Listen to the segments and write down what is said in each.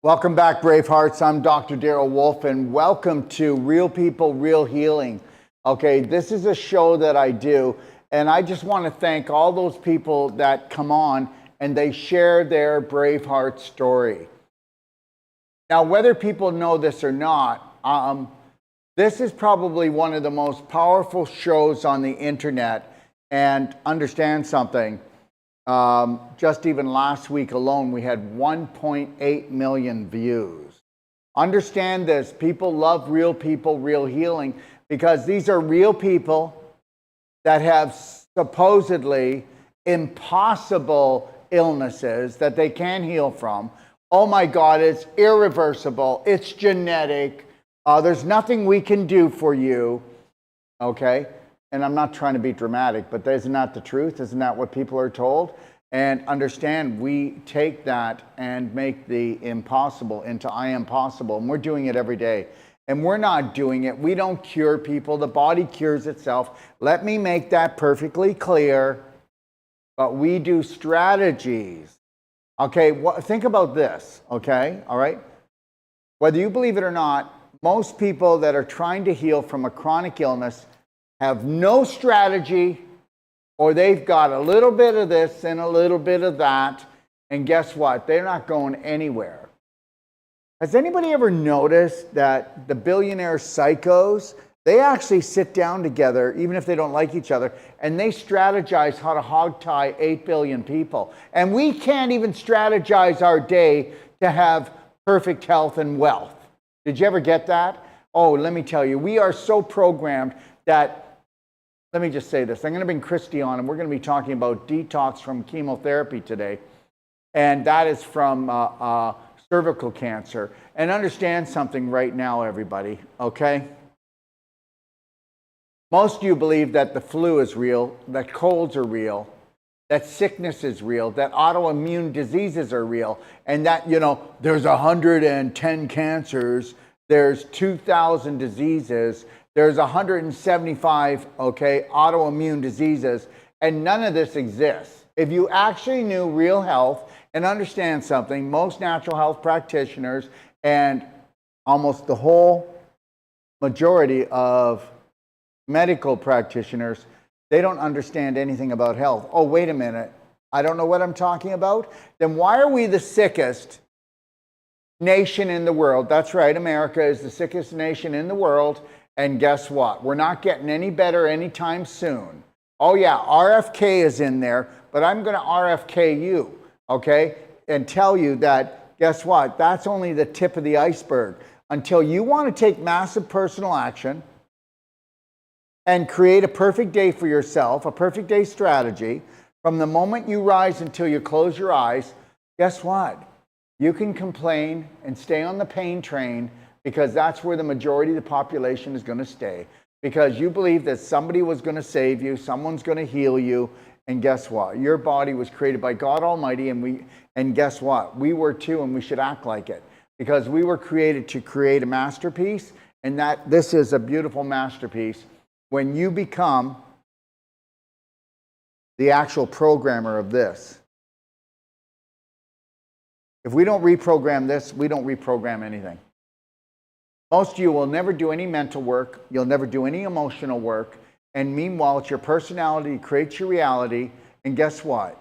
Welcome back, Bravehearts. I'm Dr. Daryl Wolf, and welcome to Real People, Real Healing. Okay, this is a show that I do, and I just want to thank all those people that come on and they share their Braveheart story. Now, whether people know this or not, this is probably one of the most powerful shows on the internet. And understand something. Just even last week alone, we had 1.8 million views. Understand this. People love Real People, Real Healing, because these are real people that have supposedly impossible illnesses that they can heal from. Oh my God, it's irreversible. It's genetic. There's nothing we can do for you. Okay? And I'm not trying to be dramatic, but isn't that the truth? Isn't that what people are told? And understand, we take that and make the impossible into I am possible. And we're doing it every day. And we're not doing it. We don't cure people. The body cures itself. Let me make that perfectly clear. But we do strategies. Okay, think about this. Okay, all right? Whether you believe it or not, most people that are trying to heal from a chronic illness have no strategy, or they've got a little bit of this and a little bit of that, and guess what? They're not going anywhere. Has anybody ever noticed that the billionaire psychos, they actually sit down together, even if they don't like each other, and they strategize how to hogtie 8 billion people. And we can't even strategize our day to have perfect health and wealth. Did you ever get that? Oh, let me tell you, we are so programmed that, let me just say this. I'm going to bring Christy on, and we're going to be talking about detox from chemotherapy today. And that is from cervical cancer. And understand something right now, everybody, okay? Most of you believe that the flu is real, that colds are real, that sickness is real, that autoimmune diseases are real, and that, there's 110 cancers, there's 2,000 diseases, there's 175, autoimmune diseases, and none of this exists. If you actually knew real health and understand something, most natural health practitioners and almost the whole majority of medical practitioners, they don't understand anything about health. Oh, wait a minute. I don't know what I'm talking about? Then why are we the sickest nation in the world? That's right, America is the sickest nation in the world. And guess what? We're not getting any better anytime soon. Oh yeah, RFK is in there, but I'm going to RFK you, okay? And tell you that, guess what? That's only the tip of the iceberg. Until you want to take massive personal action and create a perfect day for yourself, a perfect day strategy, from the moment you rise until you close your eyes, guess what? You can complain and stay on the pain train, because that's where the majority of the population is going to stay. Because you believe that somebody was going to save you, someone's going to heal you, and guess what? Your body was created by God Almighty, and guess what? We were too, and we should act like it. Because we were created to create a masterpiece, and that this is a beautiful masterpiece. When you become the actual programmer of this. If we don't reprogram this, we don't reprogram anything. Most of you will never do any mental work. You'll never do any emotional work. And meanwhile, it's your personality that creates your reality. And guess what?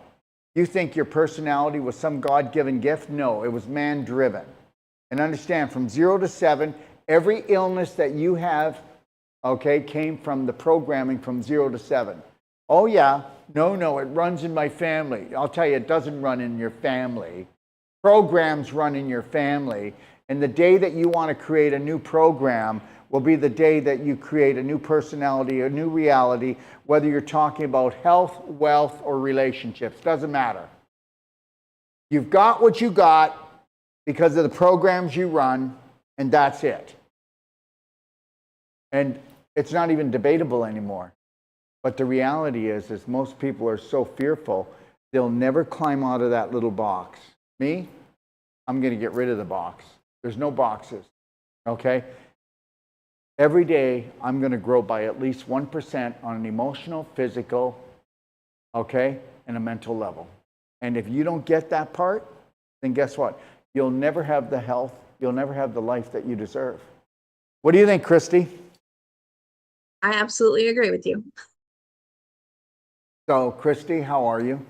You think your personality was some God-given gift? No, it was man-driven. And understand, from 0 to 7, every illness that you have, came from the programming from 0 to 7. Oh yeah, no, it runs in my family. I'll tell you, it doesn't run in your family. Programs run in your family. And the day that you want to create a new program will be the day that you create a new personality, a new reality, whether you're talking about health, wealth, or relationships. Doesn't matter. You've got what you got because of the programs you run, and that's it. And it's not even debatable anymore. But the reality is most people are so fearful, they'll never climb out of that little box. Me, I'm going to get rid of the box. There's no boxes, okay? Every day, I'm going to grow by at least 1% on an emotional, physical, and a mental level. And if you don't get that part, then guess what? you'll never have the health, you'll never have the life that you deserve. What do you think, Christy? I absolutely agree with you. So, Christy, how are you?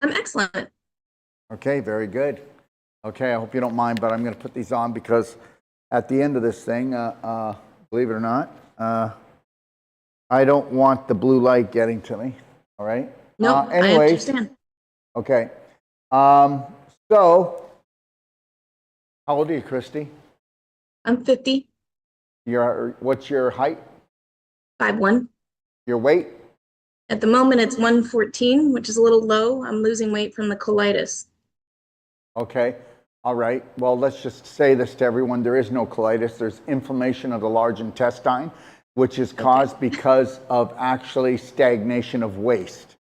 I'm excellent. Okay, very good. Okay, I hope you don't mind, but I'm going to put these on because at the end of this thing, believe it or not, I don't want the blue light getting to me. All right? No, I anyways, understand. okay. So, how old are you, Christy? I'm 50, What's your height? 5'1". Your weight? At the moment, it's 114, which is a little low. I'm losing weight from the colitis. Okay. All right. Well, let's just say this to everyone. There is no colitis. There's inflammation of the large intestine, which is caused because of actually stagnation of waste.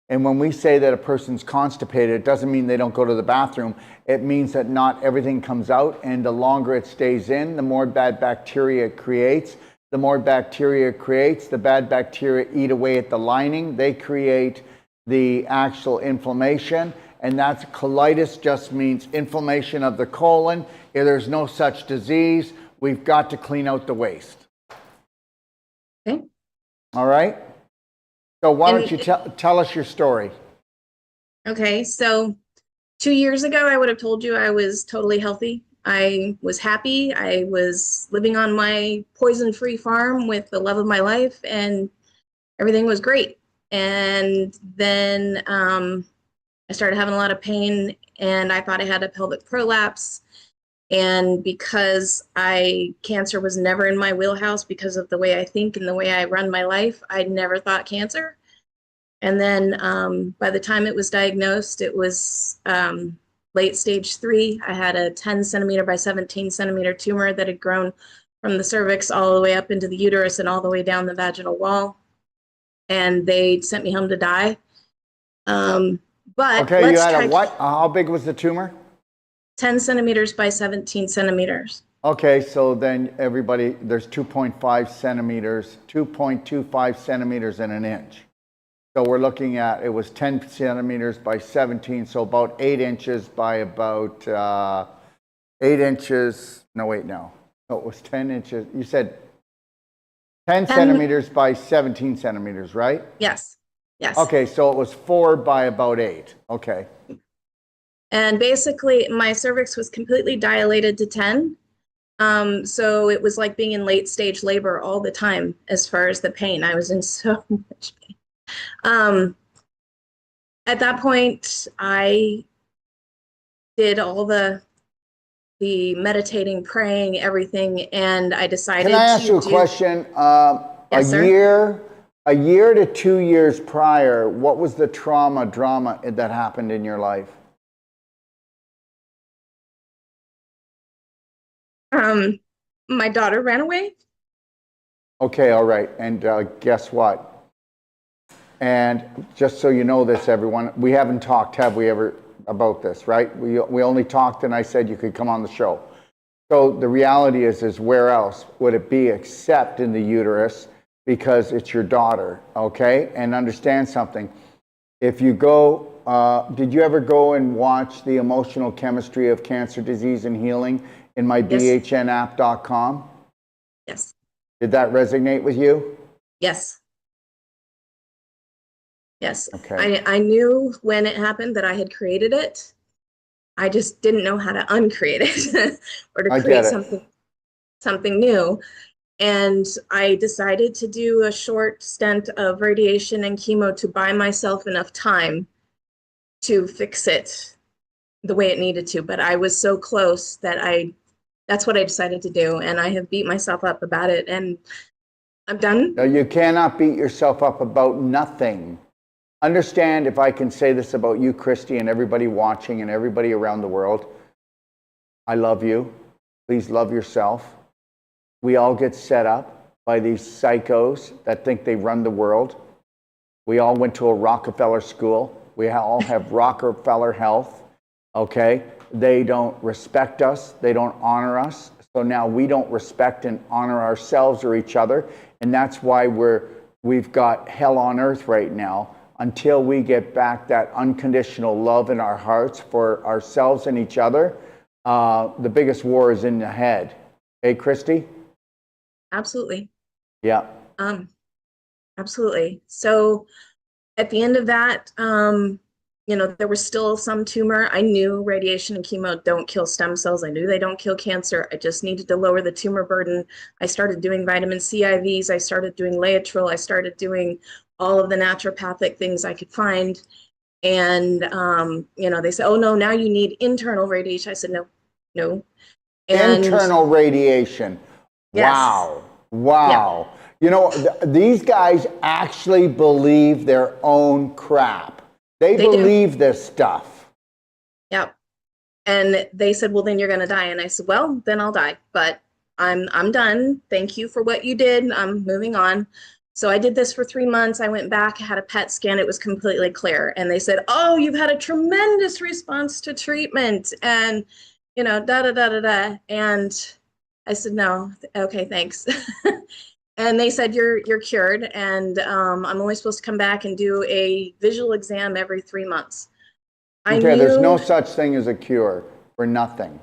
And when we say that a person's constipated, it doesn't mean they don't go to the bathroom. It means that not everything comes out, and the longer it stays in, the more bad bacteria it creates. The more bacteria it creates, the bad bacteria eat away at the lining. They create the actual inflammation, and that's colitis. Just means inflammation of the colon. If there's no such disease, we've got to clean out the waste. Okay. All right? So why don't you tell us your story? Okay, so 2 years ago, I would have told you I was totally healthy. I was happy. I was living on my poison-free farm with the love of my life, and everything was great. And then I started having a lot of pain, and I thought I had a pelvic prolapse. And because cancer was never in my wheelhouse because of the way I think and the way I run my life, I never thought cancer. And then by the time it was diagnosed, it was late stage 3. I had a 10 centimeter by 17 centimeter tumor that had grown from the cervix all the way up into the uterus and all the way down the vaginal wall. And they sent me home to die. But okay, you had a what? How big was the tumor? 10 centimeters by 17 centimeters. Okay, so then everybody, there's 2.5 centimeters, 2.25 centimeters in an inch. So we're looking at, it was 10 centimeters by 17, so about 8 inches by about 8 inches. No, wait, no. No, it was 10 inches. You said 10 centimeters by 17 centimeters, right? Yes. Yes. Okay, so it was 4 by about 8. Okay. And basically, my cervix was completely dilated to 10. So it was like being in late stage labor all the time as far as the pain. I was in so much pain. At that point, I did all the meditating, praying, everything, and I decided to. Can I ask you a question? Yes, sir. A year to 2 years prior, what was the drama that happened in your life? My daughter ran away. Okay, all right. And guess what? And just so you know this, everyone, we haven't talked, have we ever, about this, right? We only talked and I said you could come on the show. So the reality is where else would it be except in the uterus, because it's your daughter, okay? And understand something. If you go, did you ever go and watch The Emotional Chemistry of Cancer, Disease, and Healing in my bhnapp.com? Yes. Did that resonate with you? Yes. Yes. Okay. I knew when it happened that I had created it. I just didn't know how to uncreate it or to create something new. And I decided to do a short stint of radiation and chemo to buy myself enough time to fix it the way it needed to. But I was so close that that's what I decided to do. And I have beat myself up about it, and I'm done. No, you cannot beat yourself up about nothing. Understand, if I can say this about you, Christy, and everybody watching and everybody around the world, I love you. Please love yourself. We all get set up by these psychos that think they run the world. We all went to a Rockefeller school. We all have Rockefeller health, okay? They don't respect us. They don't honor us. So now we don't respect and honor ourselves or each other. And that's why we've got hell on earth right now. until we get back that unconditional love in our hearts for ourselves and each other, the biggest war is in the head. Hey, Christy? Absolutely. Yeah. Absolutely. So at the end of that, there was still some tumor. I knew radiation and chemo don't kill stem cells. I knew they don't kill cancer. I just needed to lower the tumor burden. I started doing vitamin C IVs. I started doing Laetrile. I started doing all of the naturopathic things I could find. And, they said, oh, no, now you need internal radiation. I said, no. And internal radiation. yes. Wow. Wow. Yeah. You know, these guys actually believe their own crap. They believe this stuff. Yep. And they said, well, then you're going to die. And I said, well, then I'll die. But I'm done. Thank you for what you did. I'm moving on. So I did this for 3 months. I went back, I had a PET scan. It was completely clear. And they said, oh, you've had a tremendous response to treatment. And, da, da, da, da, da. And I said, no. Okay, thanks. And they said, you're cured. And I'm only supposed to come back and do a visual exam every 3 months. Okay, there's no such thing as a cure for nothing.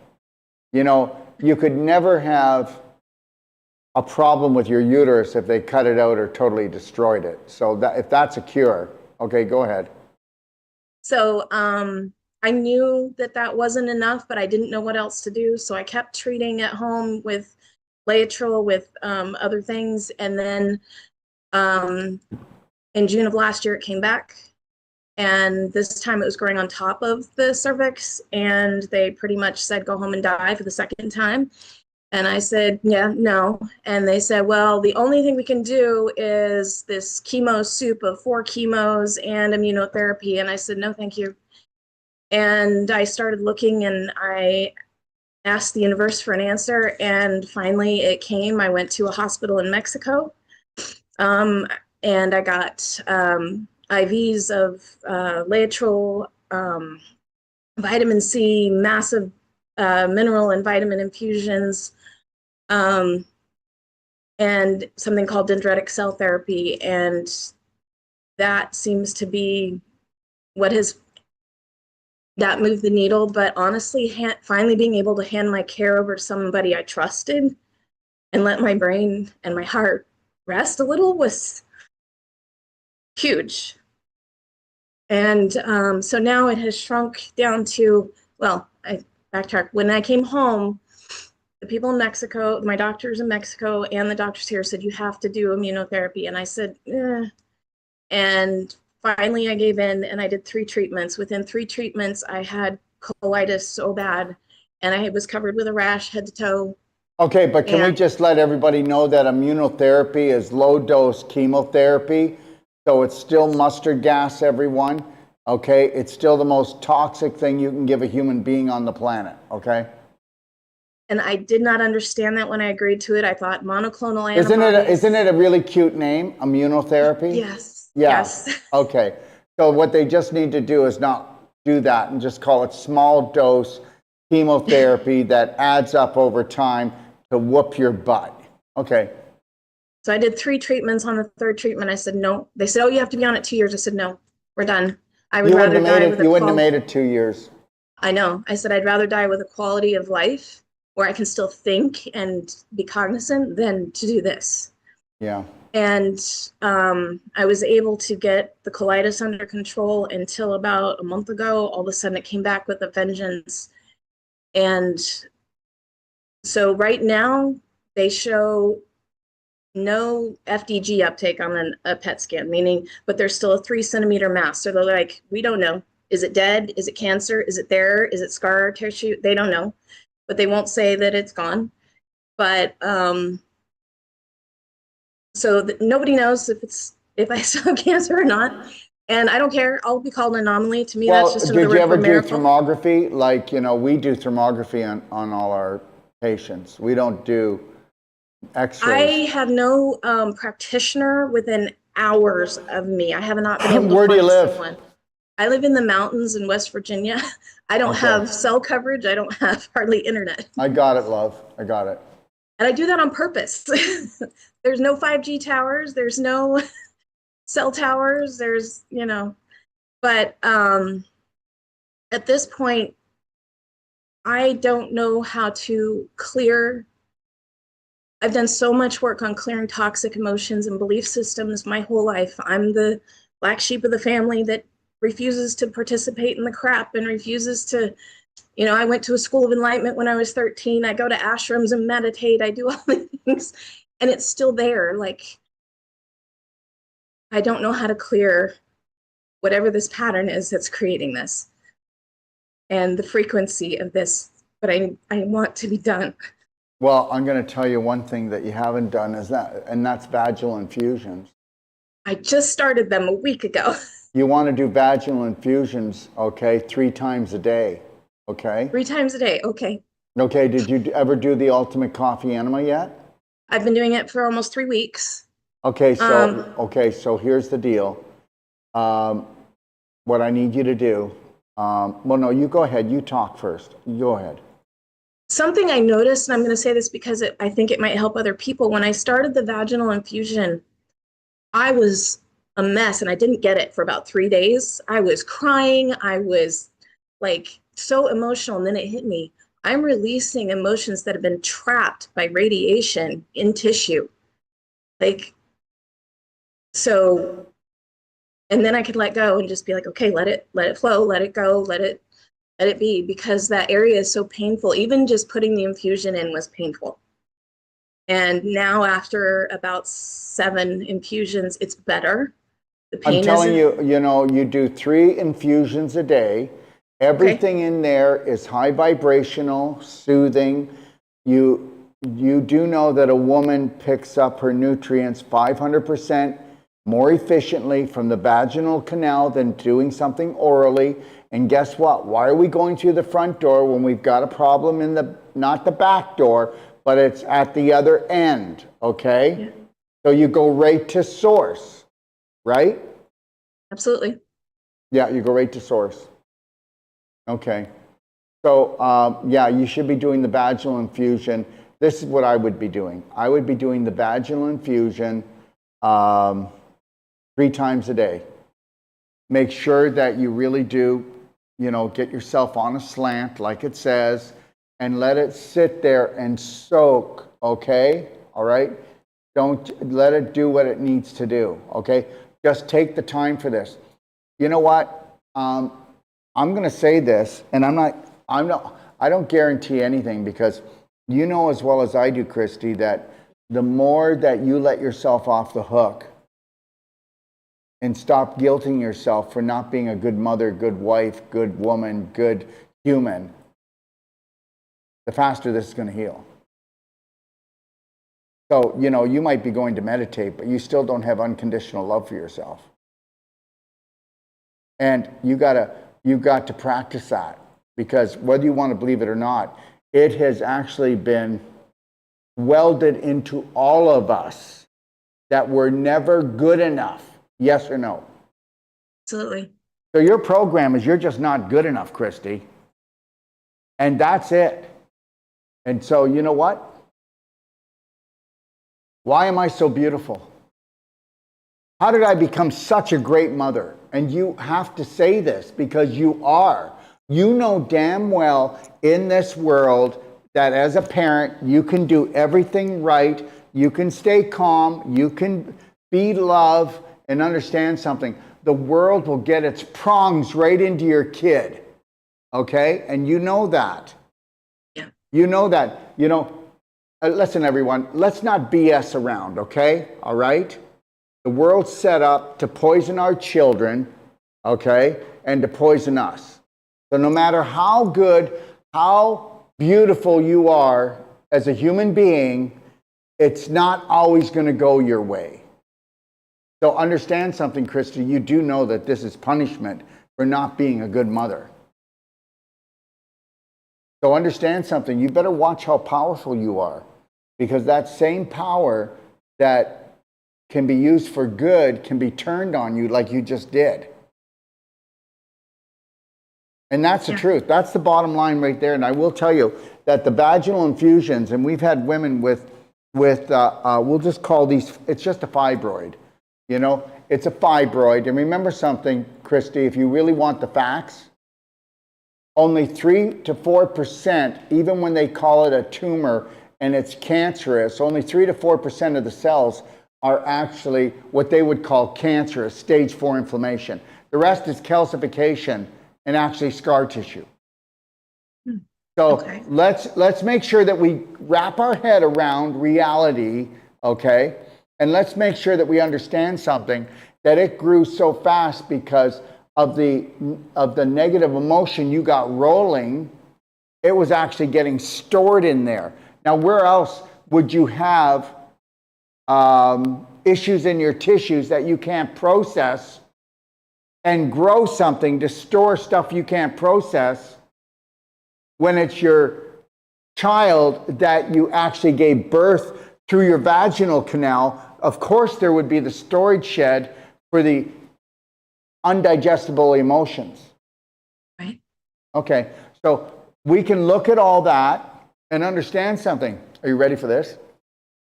You know, you could never have a problem with your uterus if they cut it out or totally destroyed it. So if that's a cure, okay, go ahead. So I knew that wasn't enough, but I didn't know what else to do. So I kept treating at home with Laetrile, with other things. And then in June of last year, it came back. And this time it was growing on top of the cervix. And they pretty much said, go home and die for the second time. And I said, yeah, no. And they said, well, the only thing we can do is this chemo soup of 4 chemos and immunotherapy. And I said, no, thank you. And I started looking and I asked the universe for an answer. And finally it came. I went to a hospital in Mexico. And I got IVs of Laetrile, vitamin C, massive mineral and vitamin infusions, and something called dendritic cell therapy. And that seems to be what has that moved the needle. But honestly, finally being able to hand my care over to somebody I trusted and let my brain and my heart rest a little was huge. And so now it has shrunk down to, well, I backtrack. When I came home, the people in Mexico, my doctors in Mexico and the doctors here said, you have to do immunotherapy. And I said, eh. And finally I gave in and I did 3 treatments. Within 3 treatments, I had colitis so bad and I was covered with a rash head to toe. Okay, but can we just let everybody know that immunotherapy is low dose chemotherapy? So it's still mustard gas, everyone. Okay, it's still the most toxic thing you can give a human being on the planet. Okay. And I did not understand that when I agreed to it. I thought monoclonal antibodies. Isn't it a really cute name, immunotherapy? Yes. Yeah. Yes. Okay. So what they just need to do is not do that and just call it small dose chemotherapy that adds up over time to whoop your butt. Okay. So I did 3 treatments. On the 3rd treatment, I said no. They said, oh, you have to be on it 2 years. I said, no, we're done. I would rather die with you wouldn't have made it 2 years. I know. I said, I'd rather die with a quality of life where I can still think and be cognizant than to do this. Yeah. And I was able to get the colitis under control until about a month ago. All of a sudden it came back with a vengeance. And so right now they show no FDG uptake on a PET scan, but there's still a 3 centimeter mass. So they're like, we don't know. Is it dead? Is it cancer? Is it there? Is it scar tissue? They don't know, but they won't say that it's gone. But nobody knows if I still have cancer or not. And I don't care. I'll be called an anomaly. To me, that's just another word for miracle. Did you ever do thermography? Like, we do thermography on all our patients. We don't do X-rays. I have no practitioner within hours of me. I have not been able to Where do you live? Someone. I live in the mountains in West Virginia. I don't have cell coverage. I don't have hardly internet. I got it, love. I got it. And I do that on purpose. There's no 5G towers. There's no cell towers. There's, but at this point, I don't know how to clear. I've done so much work on clearing toxic emotions and belief systems my whole life. I'm the black sheep of the family that refuses to participate in the crap and refuses to, I went to a school of enlightenment when I was 13. I go to ashrams and meditate. I do all the things, and it's still there. Like, I don't know how to clear whatever this pattern is that's creating this and the frequency of this, but I want to be done. Well, I'm going to tell you one thing that you haven't done is that, and that's vaginal infusions. I just started them a week ago. You want to do vaginal infusions, okay, 3 times a day, okay? 3 times a day, okay. Okay, did you ever do the ultimate coffee enema yet? I've been doing it for almost 3 weeks. Okay, so here's the deal. What I need you to do, well, no, you go ahead, you talk first. You go ahead. Something I noticed, and I'm going to say this because I think it might help other people. When I started the vaginal infusion, I was a mess and I didn't get it for about 3 days. I was crying. I was like so emotional. And then it hit me. I'm releasing emotions that have been trapped by radiation in tissue. Like, so, and then I could let go and just be like, okay, let it flow, let it go, let it be, because that area is so painful. Even just putting the infusion in was painful. And now after about 7 infusions, it's better. The pain I'm telling you, you do 3 infusions a day. Everything in there is high vibrational, soothing. You do know that a woman picks up her nutrients 500% more efficiently from the vaginal canal than doing something orally. And guess what? Why are we going through the front door when we've got a problem in not the back door, but it's at the other end, okay? Yeah. So you go right to source, right? Absolutely. Yeah, you go right to source. Okay. So, yeah, you should be doing the vaginal infusion. This is what I would be doing. I would be doing the vaginal infusion 3 times a day. Make sure that you really do, get yourself on a slant like it says and let it sit there and soak, okay? All right? Don't let it do what it needs to do, okay? Just take the time for this. You know what? I'm going to say this, and I don't guarantee anything, because you know as well as I do, Christy, that the more that you let yourself off the hook and stop guilting yourself for not being a good mother, good wife, good woman, good human, the faster this is going to heal. So, you might be going to meditate, but you still don't have unconditional love for yourself. And you got to practice that, because whether you want to believe it or not, it has actually been welded into all of us that we're never good enough. Yes or no? Absolutely. So your program is you're just not good enough, Christy. And that's it. And so you know what? Why am I so beautiful? How did I become such a great mother? And you have to say this, because you are. You know damn well in this world that as a parent, you can do everything right. You can stay calm. You can be love. And understand something. The world will get its prongs right into your kid. Okay? And you know that. Yeah. You know that. Listen, everyone, let's not BS around, okay? All right? The world's set up to poison our children, okay? And to poison us. So no matter how good, how beautiful you are as a human being, it's not always going to go your way. So understand something, Christy. You do know that this is punishment for not being a good mother. So understand something. You better watch how powerful you are, because that same power that can be used for good can be turned on you like you just did. And that's the truth. That's the bottom line right there. And I will tell you that the vaginal infusions, and we've had women with we'll just call these, it's just a fibroid. It's a fibroid. And remember something, Christy, if you really want the facts, only 3 to 4%, even when they call it a tumor and it's cancerous, only 3 to 4% of the cells are actually what they would call cancerous, stage 4 inflammation. The rest is calcification and actually scar tissue. So Okay. let's make sure that we wrap our head around reality, okay? And let's make sure that we understand something, that it grew so fast because of the negative emotion you got rolling. It was actually getting stored in there. Now, where else would you have issues in your tissues that you can't process and grow something to store stuff you can't process when it's your child that you actually gave birth through your vaginal canal? Of course, there would be the storage shed for the undigestible emotions. Right. Okay, so we can look at all that and understand something. Are you ready for this?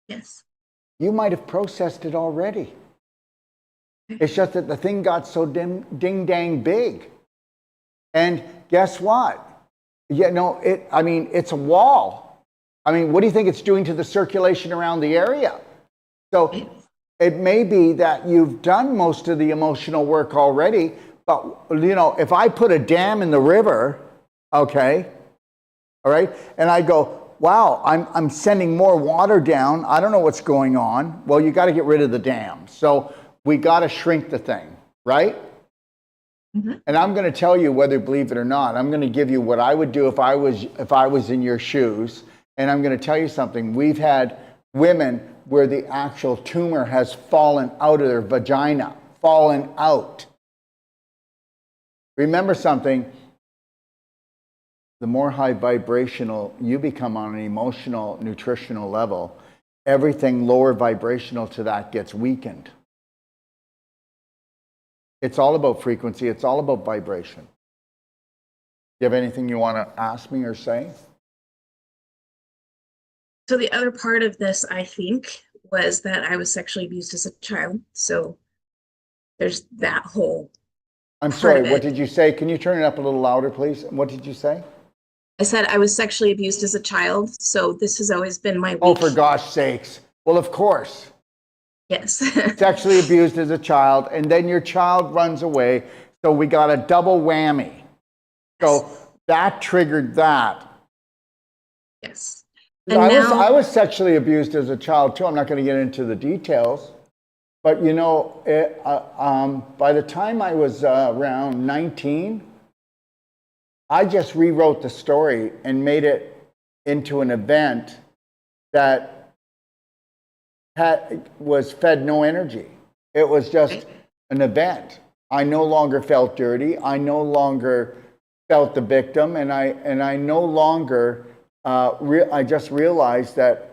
Yes. You might have processed it already. It's just that the thing got so ding-dang big. And guess what? It's a wall. I mean, what do you think it's doing to the circulation around the area? So it may be that you've done most of the emotional work already, but if I put a dam in the river, okay, all right, and I go, wow, I'm sending more water down, I don't know what's going on. Well, you got to get rid of the dam. So we got to shrink the thing, right? Mm-hmm. And I'm going to tell you whether you believe it or not. I'm going to give you what I would do if I was in your shoes. And I'm going to tell you something. We've had women where the actual tumor has fallen out of their vagina, fallen out. Remember something. The more high vibrational you become on an emotional, nutritional level, everything lower vibrational to that gets weakened. It's all about frequency. It's all about vibration. Do you have anything you want to ask me or say? So the other part of this, I think, was that I was sexually abused as a child. So there's that whole I'm part sorry, of what it. did you say? Can you turn it up a little louder, please? What did you say? I said I was sexually abused as a child. So this has always been my Oh, weak. for gosh sakes. Well, of course. Yes. Sexually abused as a child, and then your child runs away. So we got a double whammy. So that triggered that. Yes. And I was sexually abused as a child too. I'm not going to get into the details. But by the time I was around 19, I just rewrote the story and made it into an event that was fed no energy. It was just an event. I no longer felt dirty. I no longer felt the victim, and I no longer. I just realized that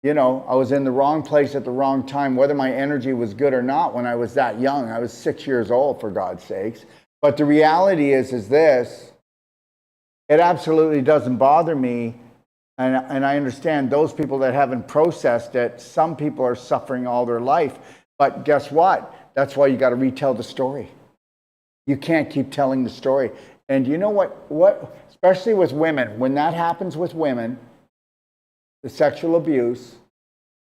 I was in the wrong place at the wrong time. Whether my energy was good or not when I was that young, I was 6 years old, for God's sakes. But the reality is this: it absolutely doesn't bother me. And I understand those people that haven't processed it, some people are suffering all their life. But guess what? That's why you got to retell the story. You can't keep telling the story. And you know what, especially with women, when that happens with women, the sexual abuse,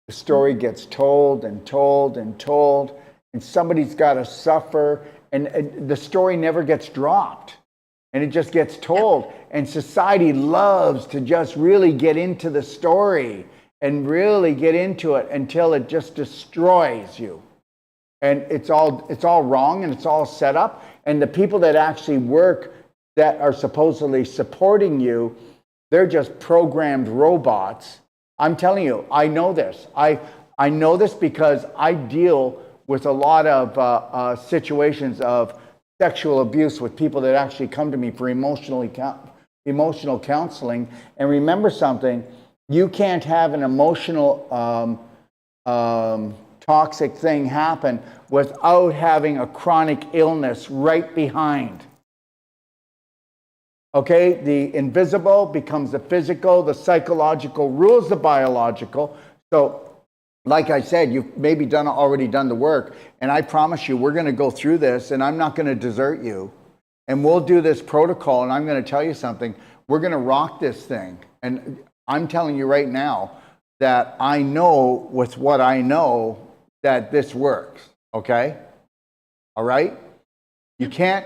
the story gets told and told and told, and somebody's got to suffer, and the story never gets dropped. And it just gets told. And society loves to just really get into the story and really get into it until it just destroys you. And it's all wrong, and it's all set up. And the people that actually work, that are supposedly supporting you, they're just programmed robots. I'm telling you, I know this. I know this because I deal with a lot of situations of sexual abuse with people that actually come to me for emotional counseling. And remember something, you can't have an emotional toxic thing happen without having a chronic illness right behind. Okay, the invisible becomes the physical, the psychological rules the biological. So like I said, you've maybe already done the work, and I promise you, we're going to go through this, and I'm not going to desert you, and we'll do this protocol, and I'm going to tell you something. We're going to rock this thing, and I'm telling you right now that I know with what I know that this works. Okay, all right. You can't.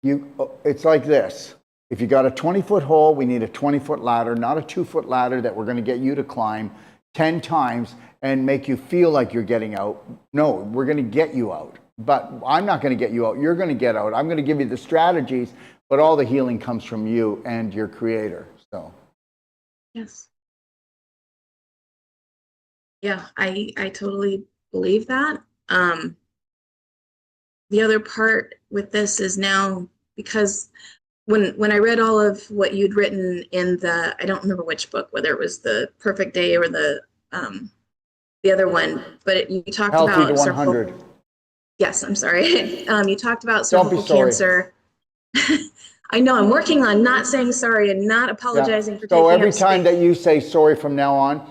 It's like this. If you got a 20-foot hole, we need a 20-foot ladder, not a 2-foot ladder that we're going to get you to climb 10 times and make you feel like you're getting out. No, we're going to get you out. But I'm not going to get you out. You're going to get out. I'm going to give you the strategies, but all the healing comes from you and your creator. So, Yes. Yeah, I totally believe that. The other part with this is now, because when I read all of what you'd written in the, I don't remember which book, whether it was the Perfect Day or the other one, but you talked Healthy about to 100. Yes, I'm sorry. You talked about Don't be cervical sorry. cancer. I know, I'm working on not saying sorry and not apologizing for taking So every up time space. that you say sorry from now on,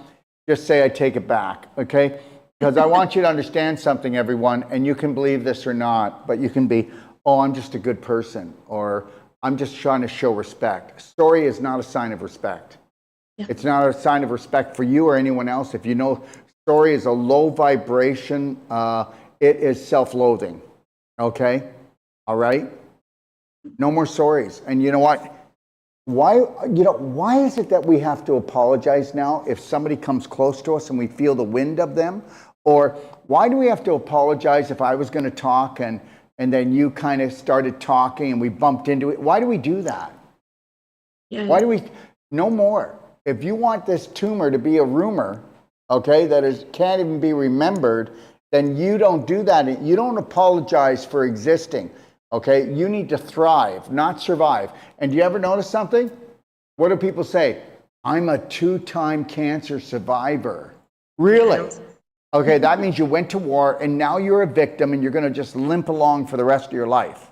just say I take it back, okay? Because I want you to understand something, everyone, and you can believe this or not, but you can be, oh, I'm just a good person, or I'm just trying to show respect. Sorry is not a sign of respect. Yeah. It's not a sign of respect for you or anyone else. If you know sorry is a low vibration, it is self-loathing, okay? All right? No more sorries. And you know what? Why is it that we have to apologize now if somebody comes close to us and we feel the wind of them? Or why do we have to apologize if I was going to talk and then you kind of started talking and we bumped into it? Why do we do that? Yeah. Why do we? No more. If you want this tumor to be a rumor, okay, can't even be remembered, then you don't do that. You don't apologize for existing. Okay, you need to thrive, not survive. And do you ever notice something? What do people say? I'm a 2-time cancer survivor. Really? Okay, that means you went to war and now you're a victim and you're going to just limp along for the rest of your life.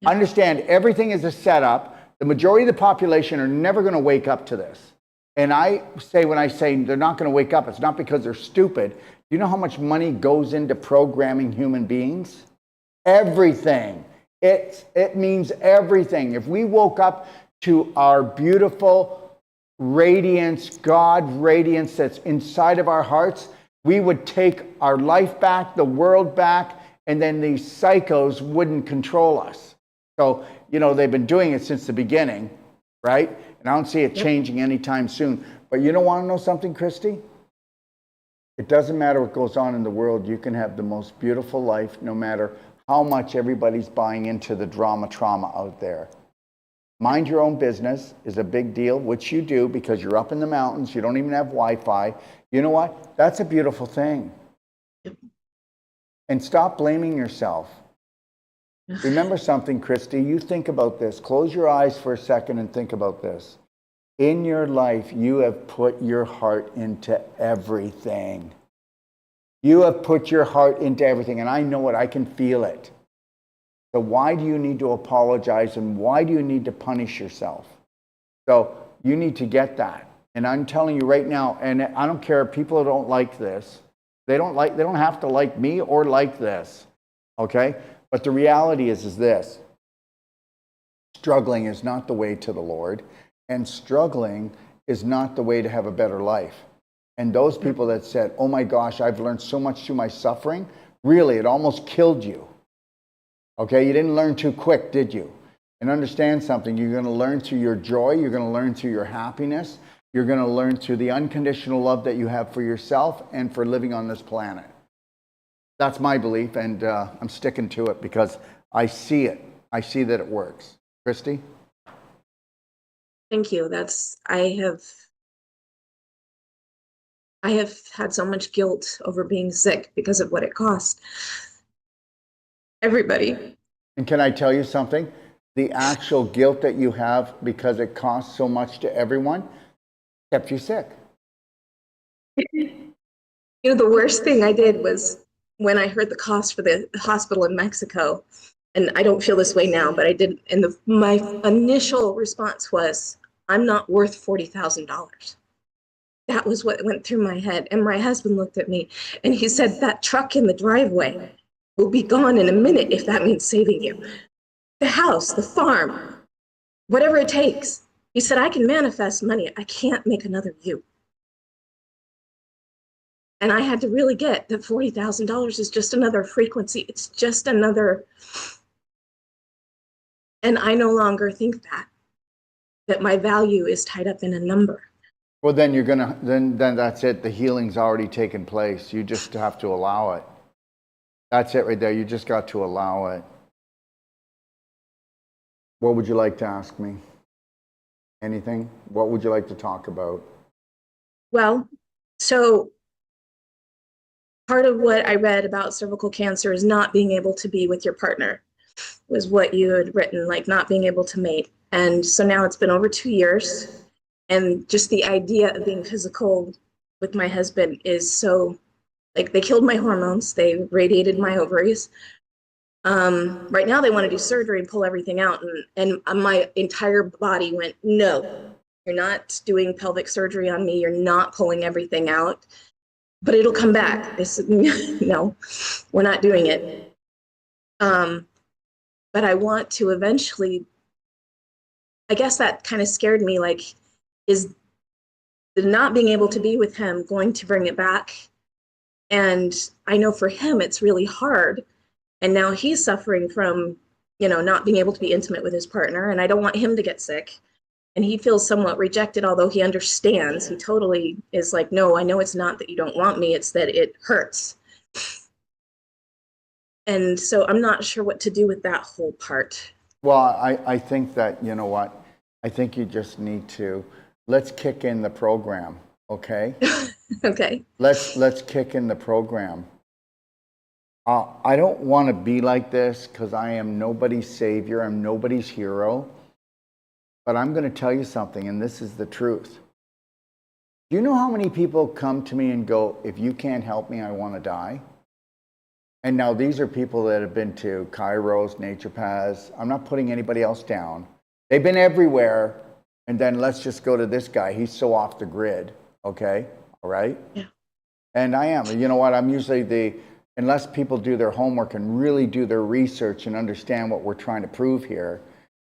Yeah. Understand, everything is a setup. The majority of the population are never going to wake up to this. And when I say they're not going to wake up, it's not because they're stupid. Do you know how much money goes into programming human beings? Everything. It means everything. If we woke up to our beautiful radiance, God radiance that's inside of our hearts, we would take our life back, the world back, and then these psychos wouldn't control us. So, they've been doing it since the beginning, right? And I don't see it changing anytime soon. But you don't want to know something, Christy? It doesn't matter what goes on in the world. You can have the most beautiful life no matter how much everybody's buying into the trauma out there. Mind your own business is a big deal, which you do because you're up in the mountains. You don't even have Wi-Fi. You know what? That's a beautiful thing. And stop blaming yourself. Remember something, Christy. You think about this. Close your eyes for a second and think about this. In your life, you have put your heart into everything. You have put your heart into everything, and I know it. I can feel it. So why do you need to apologize, and why do you need to punish yourself? So you need to get that. And I'm telling you right now, and I don't care if people don't like this. They don't have to like me or like this. Okay? But the reality is this. Struggling is not the way to the Lord, and struggling is not the way to have a better life. And those people that said, oh my gosh, I've learned so much through my suffering, really, it almost killed you. Okay, you didn't learn too quick, did you? And understand something, you're going to learn through your joy, you're going to learn through your happiness, you're going to learn through the unconditional love that you have for yourself and for living on this planet. That's my belief, and I'm sticking to it because I see it. I see that it works. Christy? Thank you. I have had so much guilt over being sick because of what it cost everybody. And can I tell you something? The actual guilt that you have because it costs so much to everyone kept you sick. The worst thing I did was when I heard the cost for the hospital in Mexico, and I don't feel this way now, but I did, and my initial response was, I'm not worth $40,000. That was what went through my head. And my husband looked at me and he said, that truck in the driveway will be gone in a minute if that means saving you. The house, the farm, whatever it takes. He said, I can manifest money. I can't make another you. And I had to really get that $40,000 is just another frequency. It's just another. And I no longer think that my value is tied up in a number. Well, then you're gonna, then that's it. The healing's already taken place. You just have to allow it. That's it right there. You just got to allow it. What would you like to ask me? Anything? What would you like to talk about? Well, so part of what I read about cervical cancer is not being able to be with your partner, was what you had written, like not being able to mate. And so now it's been over 2 years. And just the idea of being physical with my husband is so, like, they killed my hormones, they radiated my ovaries. Right now they want to do surgery and pull everything out. And my entire body went, no, you're not doing pelvic surgery on me. You're not pulling everything out, but it'll come back. They said, no, we're not doing it. But I want to eventually, I guess that kind of scared me, like, is the not being able to be with him going to bring it back? And I know for him, it's really hard. And now he's suffering from, not being able to be intimate with his partner. And I don't want him to get sick. And he feels somewhat rejected, although he understands. He totally is like, no, I know it's not that you don't want me. It's that it hurts. And so I'm not sure what to do with that whole part. Well, I think that, you know what? I think you just need to, let's kick in the program, okay? Okay. Let's kick in the program. I don't want to be like this because I am nobody's savior. I'm nobody's hero. But I'm going to tell you something, and this is the truth. Do you know how many people come to me and go, if you can't help me, I want to die? And now these are people that have been to Kairos, naturopaths. I'm not putting anybody else down. They've been everywhere. And then let's just go to this guy. He's so off the grid. Okay? All right? Yeah. And I am. You know what? I'm usually unless people do their homework and really do their research and understand what we're trying to prove here,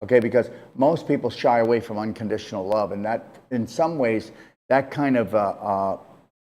okay, because most people shy away from unconditional love, and that, in some ways, that kind of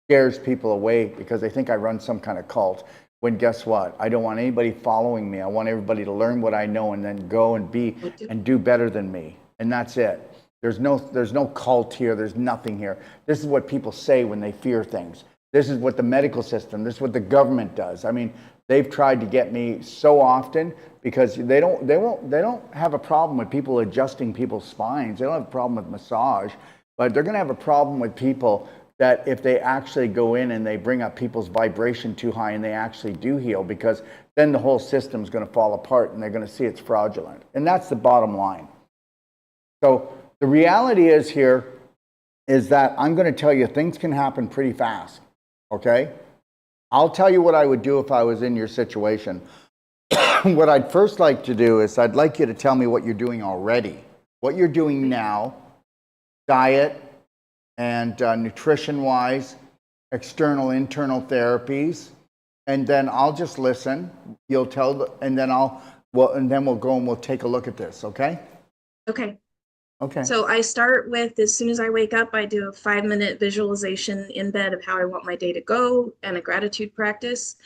scares people away because they think I run some kind of cult, when guess what? I don't want anybody following me. I want everybody to learn what I know and then go and be and do better than me, and that's it. There's no cult here. There's nothing here. This is what people say when they fear things. This is what the medical system, this is what the government does. I mean, they've tried to get me so often because they don't have a problem with people adjusting people's spines. They don't have a problem with massage, but they're going to have a problem with people that if they actually go in and they bring up people's vibration too high and they actually do heal, because then the whole system's going to fall apart and they're going to see it's fraudulent. And that's the bottom line. So the reality is that I'm going to tell you things can happen pretty fast. Okay? I'll tell you what I would do if I was in your situation. What I'd first like to do is I'd like you to tell me what you're doing already. What you're doing now, diet and nutrition-wise, external, internal therapies, and then I'll just listen. You'll tell, and then we'll go and we'll take a look at this, okay? Okay. Okay. So I start with, as soon as I wake up, I do a 5-minute visualization in bed of how I want my day to go and a gratitude practice.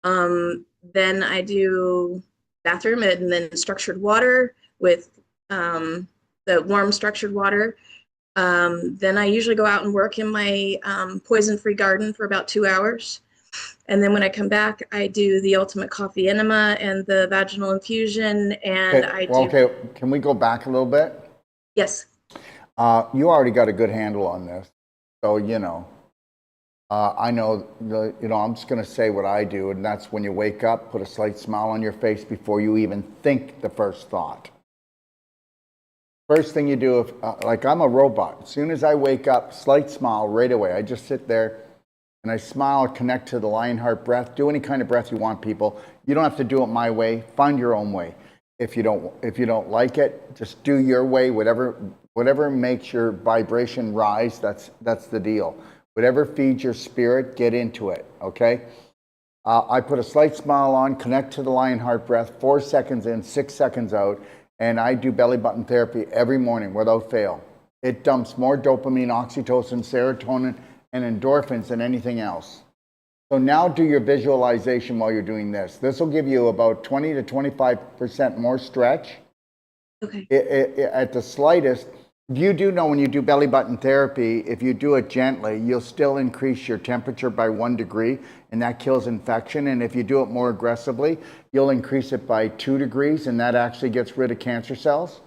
Then I do bathroom and then structured water with the warm structured water. Then I usually go out and work in my poison-free garden for about 2 hours. And then when I come back, I do the ultimate coffee enema and the vaginal infusion. And okay. Can we go back a little bit? Yes. You already got a good handle on this. So, I know, I'm just going to say what I do, and that's when you wake up, put a slight smile on your face before you even think the first thought. First thing you do, like I'm a robot. As soon as I wake up, slight smile right away. I just sit there and I smile, connect to the lion heart breath. Do any kind of breath you want, people. You don't have to do it my way. Find your own way. If you don't like it, just do your way. Whatever makes your vibration rise, that's the deal. Whatever feeds your spirit, get into it, okay? I put a slight smile on, connect to the lion heart breath, 4 seconds in, 6 seconds out, and I do belly button therapy every morning without fail. It dumps more dopamine, oxytocin, serotonin, and endorphins than anything else. So now do your visualization while you're doing this. This will give you about 20 to 25% more stretch. Okay. At the slightest, you do know when you do belly button therapy, if you do it gently, you'll still increase your temperature by 1 degree, and that kills infection. And if you do it more aggressively, you'll increase it by 2 degrees, and that actually gets rid of cancer cells.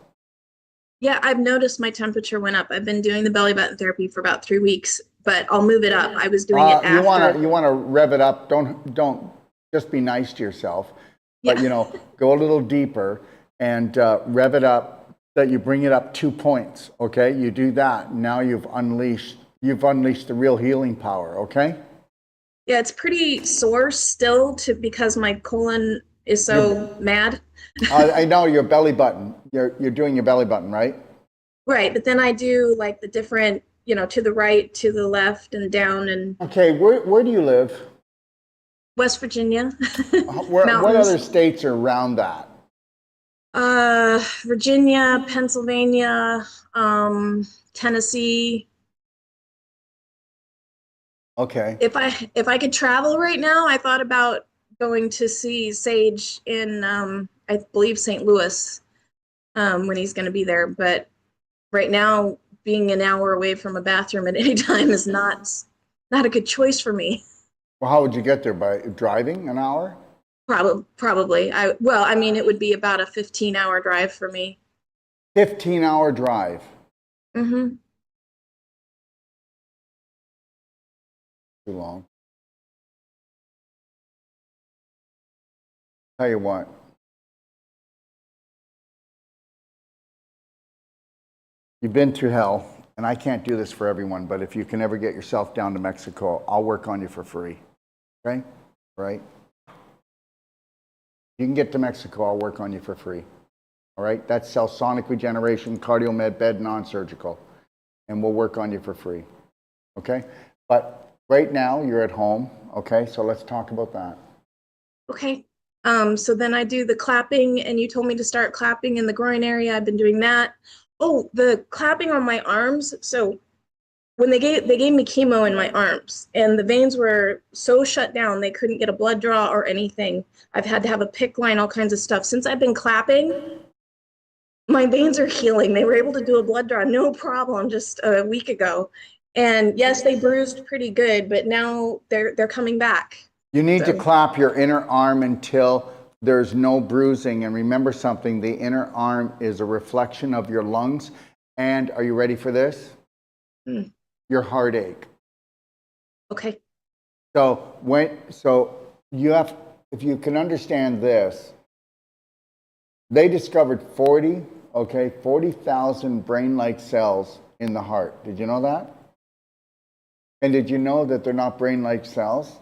Yeah, I've noticed my temperature went up. I've been doing the belly button therapy for about 3 weeks, but I'll move it up. I was doing it You after. wanna rev it up. Don't just be nice to yourself, but Yeah. go a little deeper and rev it up. That you bring it up 2 points. Okay, you do that. Now you've unleashed the real healing power. Okay. Yeah, it's pretty sore still because my colon is so mad. I know your belly button. You're doing your belly button, right? Right, but then I do like the different, to the right, to the left, and down, and Okay, where do you live? West Virginia, What other mountains. states are around that? Virginia, Pennsylvania, Tennessee. Okay. If I could travel right now, I thought about going to see Sage in I believe St. Louis when he's going to be there. But right now, being an hour away from a bathroom at any time is not a good choice for me. Well, how would you get there? By driving an hour? Probably. I mean, it would be about a 15-hour drive for me. 15-hour drive. Mm-hmm. Too long. Tell you what. You've been through hell, and I can't do this for everyone, but if you can ever get yourself down to Mexico, I'll work on you for free. Okay? Right? You can get to Mexico, I'll work on you for free. All right? That's cell sonic regeneration, cardio med bed, non-surgical. And we'll work on you for free. Okay? But right now, you're at home. Okay? So let's talk about that. Okay. So then I do the clapping, and you told me to start clapping in the groin area. I've been doing that. Oh, the clapping on my arms. So when they gave me chemo in my arms, and the veins were so shut down they couldn't get a blood draw or anything. I've had to have a PICC line, all kinds of stuff. Since I've been clapping, my veins are healing. They were able to do a blood draw, no problem, just a week ago. And yes, they bruised pretty good, but now they're coming back. You need to So clap your inner arm until there's no bruising. And remember something, the inner arm is a reflection of your lungs. And are you ready for this? Your heartache. okay. So if you can understand this, they discovered 40,000 brain-like cells in the heart. Did you know that? And did you know that they're not brain-like cells?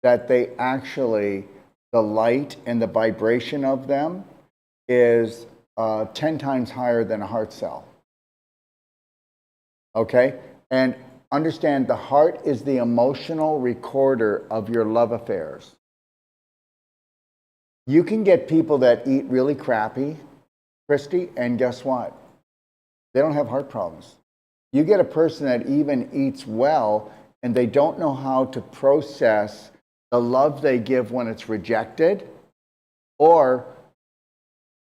That they actually, the light and the vibration of them is 10 times higher than a heart cell. Okay? And understand the heart is the emotional recorder of your love affairs. You can get people that eat really crappy, Christy, and guess what? They don't have heart problems. You get a person that even eats well and they don't know how to process the love they give when it's rejected, or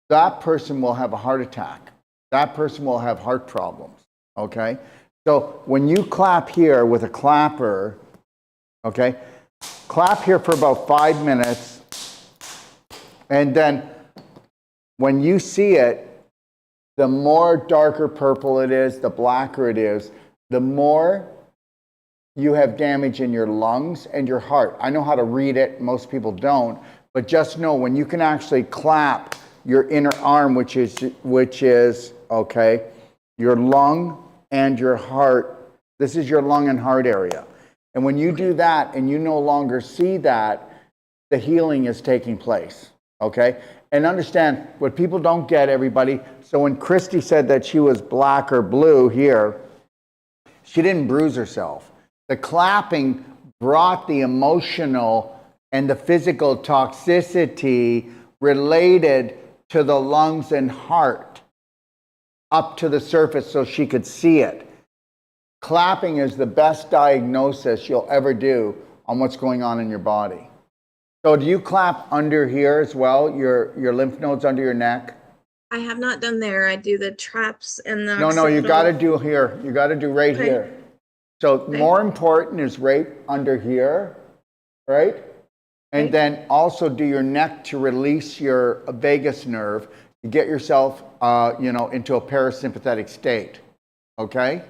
that person will have a heart attack. That person will have heart problems, okay? So when you clap here with a clapper, okay, clap here for about 5 minutes, and then when you see it, the more darker purple it is, the blacker it is, the more you have damage in your lungs and your heart. I know how to read it, most people don't, but just know when you can actually clap your inner arm, which is okay, your lung and your heart. This is your lung and heart area. And when you do that and you no longer see that, the healing is taking place, okay? And understand, what people don't get, everybody, so when Christy said that she was black or blue here, she didn't bruise herself. The clapping brought the emotional and the physical toxicity related to the lungs and heart up to the surface so she could see it. Clapping is the best diagnosis you'll ever do on what's going on in your body. So do you clap under here as well, your lymph nodes under your neck? I have not done there. I do the traps and the No, you got to do here. You got to do right Okay. here. So more important is right under here, right? And Okay. then also do your neck to release your vagus nerve to get yourself, into a parasympathetic state. Okay?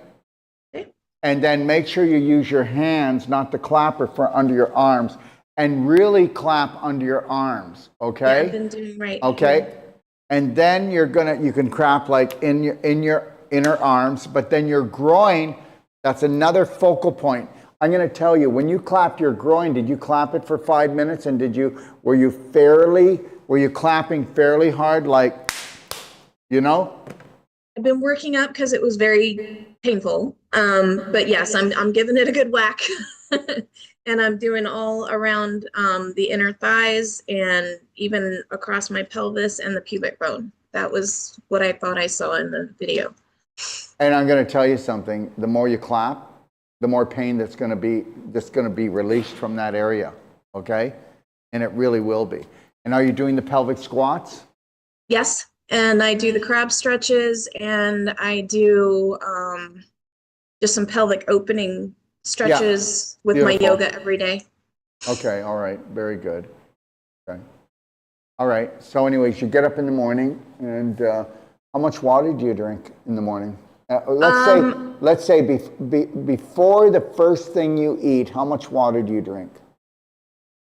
Okay. And then make sure you use your hands, not the clapper, for under your arms, and really clap under your arms. Okay? Yeah, I've been doing right. Okay? Here. And then you can clap like in your inner arms, but then your groin, that's another focal point. I'm going to tell you, when you clapped your groin, did you clap it for 5 minutes? And were you clapping fairly hard, like, I've been working up because it was very painful. But yes, I'm giving it a good whack. And I'm doing all around the inner thighs and even across my pelvis and the pubic bone. That was what I thought I saw in the video. And I'm going to tell you something, the more you clap, the more pain that's going to be released from that area, okay? And it really will be. And are you doing the pelvic squats? Yes, and I do the crab stretches, and I do just some pelvic opening stretches with my yoga every day. Okay, all right, very good. Okay. All right, so anyways, you get up in the morning, and how much water do you drink in the morning? Let's say before the first thing you eat, how much water do you drink?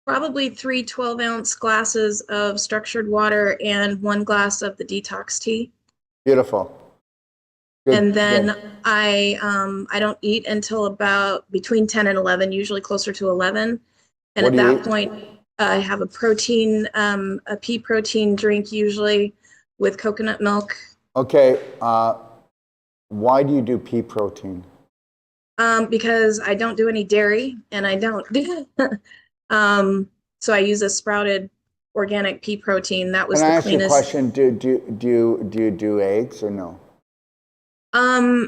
Probably 3 12-ounce glasses of structured water and 1 glass of the Detox tea. Beautiful. Good, and then good. I don't eat until about between 10 and 11, usually closer to 11. And What at do you that eat? point, I have a pea protein drink, usually with coconut milk. Okay, why do you do pea protein? Because I don't do any dairy, and I don't so I use a sprouted organic pea protein. That was Can I the ask you a cleanest. question? Do you do eggs or no? I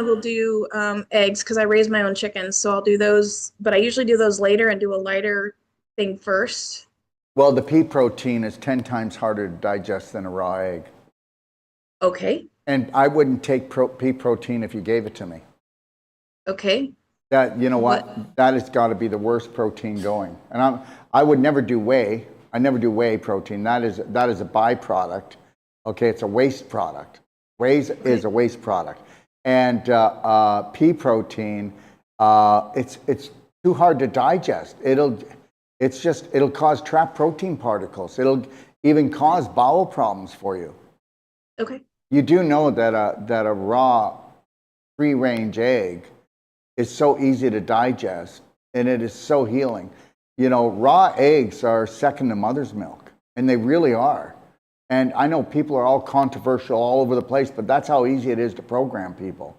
will do eggs because I raise my own chickens, so I'll do those, but I usually do those later and do a lighter thing first. Well, the pea protein is 10 times harder to digest than a raw egg. Okay. And I wouldn't take pea protein if you gave it to me. Okay. That, you know what? That has got to be the worst protein going. And I would never do whey. I never do whey protein. That is a byproduct. Okay, it's a waste product. Whey is a waste product. And pea protein, it's too hard to digest. It'll cause trapped protein particles. It'll even cause bowel problems for you. Okay. You do know that a raw free-range egg is so easy to digest, and it is so healing. Raw eggs are second to mother's milk, and they really are. And I know people are all controversial all over the place, but that's how easy it is to program people.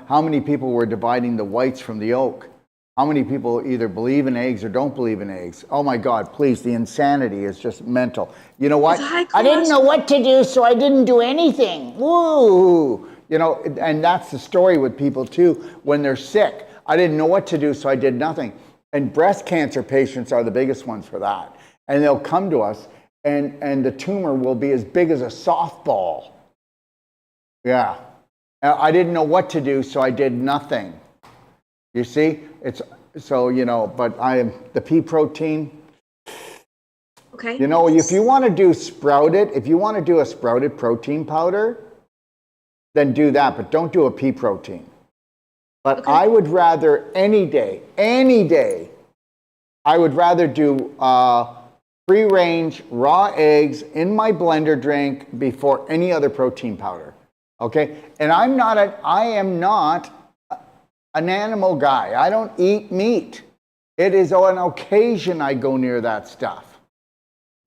How many people were dividing the whites from the yolk? How many people either believe in eggs or don't believe in eggs? Oh my God, please, the insanity is just mental. You know what? I didn't know what to do, so I didn't do anything. Woo! And that's the story with people too when they're sick. I didn't know what to do, so I did nothing. And breast cancer patients are the biggest ones for that. And they'll come to us, and the tumor will be as big as a softball. Yeah. I didn't know what to do, so I did nothing. You see? But I am the pea protein. Okay. If you want to do a sprouted protein powder, then do that, but don't do a pea protein. But okay. I would rather any day, I would rather do free-range raw eggs in my blender drink before any other protein powder. Okay? And I am not an animal guy. I don't eat meat. It is on occasion I go near that stuff.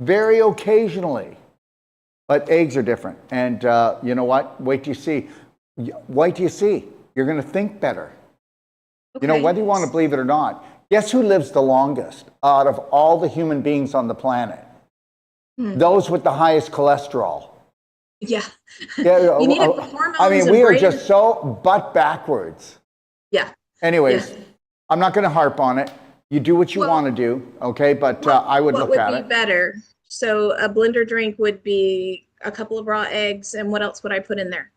Very occasionally. But eggs are different. And you know what? Wait till you see. You're going to think better. You know, Okay. whether you want to believe it or not, guess who lives the longest out of all the human beings on the planet? Hmm. Those with the highest cholesterol. Yeah. Yeah, You need it for I hormones mean, and we are brain. just so butt backwards. Yeah. Yeah. Anyways, I'm not going to harp on it. You do what you want to Well, do, okay? But I would what look would at be it. better? So a blender drink would be a couple of raw eggs, and what else would I put in there?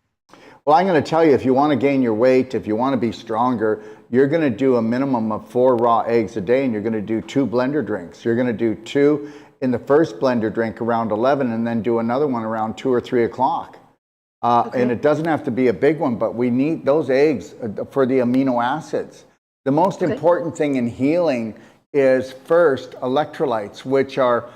Well, I'm going to tell you, if you want to gain your weight, if you want to be stronger, you're going to do a minimum of 4 raw eggs a day, and you're going to do 2 blender drinks. You're going to do 2 in the first blender drink around 11, and then do another one around 2 or 3 o'clock. Okay. And it doesn't have to be a big one, but we need those eggs for the amino acids. The most Okay. important thing in healing is first electrolytes, which are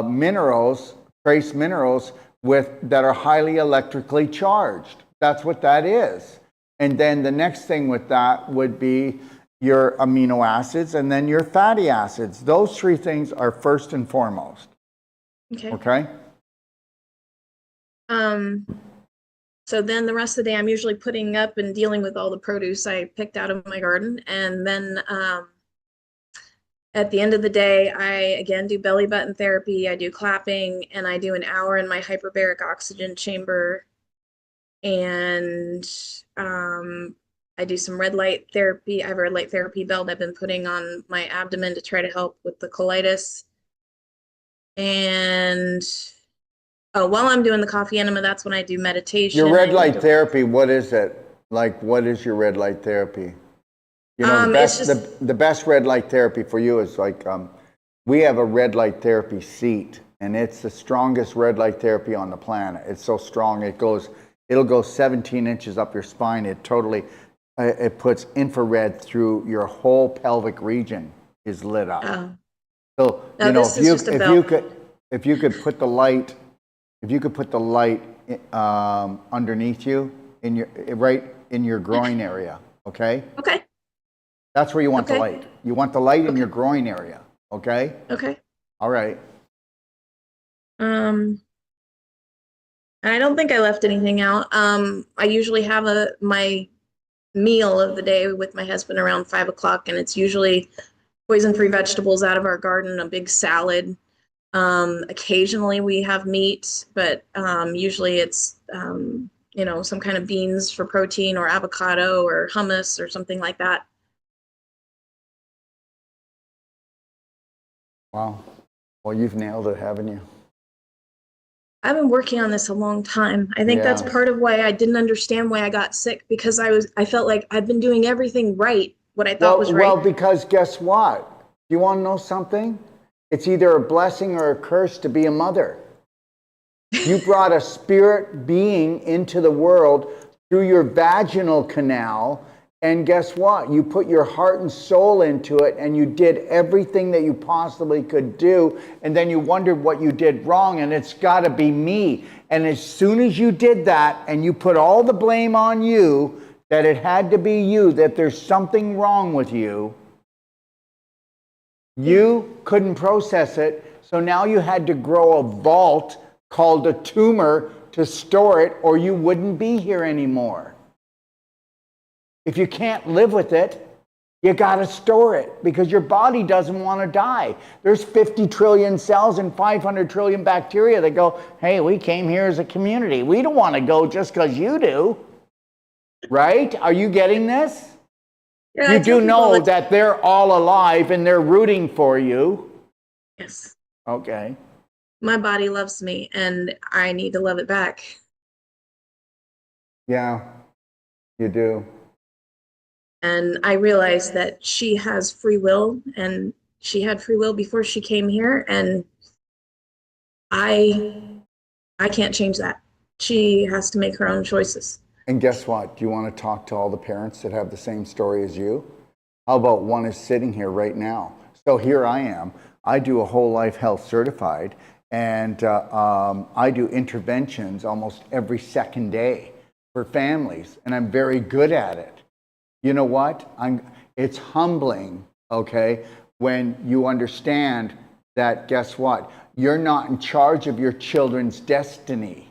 minerals, trace minerals that are highly electrically charged. That's what that is. And then the next thing with that would be your amino acids and then your fatty acids. Those 3 things are first and foremost. Okay. Okay? So then the rest of the day, I'm usually putting up and dealing with all the produce I picked out of my garden. And then at the end of the day, I again do belly button therapy, I do clapping, and I do an hour in my hyperbaric oxygen chamber. And I do some red light therapy. I have a red light therapy belt I've been putting on my abdomen to try to help with the colitis. And while I'm doing the coffee enema, that's when I do meditation. Your red I light do, therapy, what is it? Like, what is your red light therapy? You know, it's just the best red light therapy for you is like, we have a red light therapy seat, and it's the strongest red light therapy on the planet. It's so strong, it'll go 17 inches up your spine. It puts infrared through your whole pelvic region is lit up. So, no, you know, this is just a belt. if you could put the light, underneath you right in your groin area, okay? Okay. That's where you want the Okay. light. You want the light in your groin area, okay? Okay. All right. I don't think I left anything out. I usually have my meal of the day with my husband around 5 o'clock, and it's usually poison-free vegetables out of our garden, a big salad. Occasionally we have meat, but usually it's some kind of beans for protein or avocado or hummus or something like that. Wow. Well, you've nailed it, haven't you? I've been working on this a long time. I think that's Yeah. part of why I didn't understand why I got sick, because I felt like I've been doing everything right, what I thought was right. Well, because guess what? You want to know something? It's either a blessing or a curse to be a mother. You brought a spirit being into the world through your vaginal canal, and guess what? You put your heart and soul into it, and you did everything that you possibly could do, and then you wondered what you did wrong, and it's got to be me. And as soon as you did that, and you put all the blame on you, that it had to be you, that there's something wrong with you, you couldn't process it, so now you had to grow a vault called a tumor to store it, or you wouldn't be here anymore. If you can't live with it, you got to store it, because your body doesn't want to die. There's 50 trillion cells and 500 trillion bacteria that go, hey, we came here as a community. We don't want to go just because you do. Right? Are you getting this? Yeah, You do know that they're all alive and they're rooting for you. Yes. Okay. My body loves me, and I need to love it back. Yeah, you do. And I realized that she has free will, and she had free will before she came here, and I can't change that. She has to make her own choices. And guess what? Do you want to talk to all the parents that have the same story as you? How about one is sitting here right now? So here I am. I do a whole life health certified, and I do interventions almost every second day for families, and I'm very good at it. You know what? It's humbling, okay, when you understand that, guess what? You're not in charge of your children's destiny.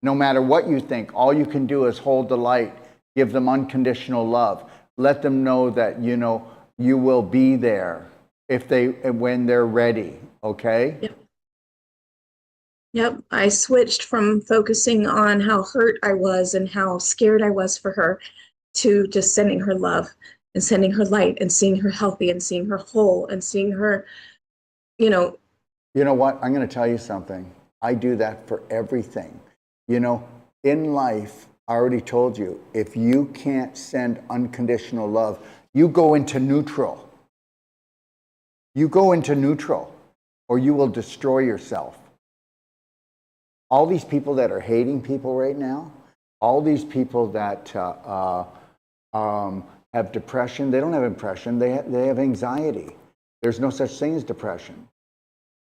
No matter what you think, all you can do is hold the light Give them unconditional love. Let them know that, you know, you will be there when they're ready, okay? Yep. Yep. I switched from focusing on how hurt I was and how scared I was for her to just sending her love and sending her light and seeing her healthy and seeing her whole and seeing her, you know. You know what? I'm going to tell you something. I do that for everything. You know, in life, I already told you, if you can't send unconditional love, you go into neutral. You go into neutral, or you will destroy yourself. All these people that are hating people right now, all these people that have depression, they don't have depression, they have anxiety. There's no such thing as depression.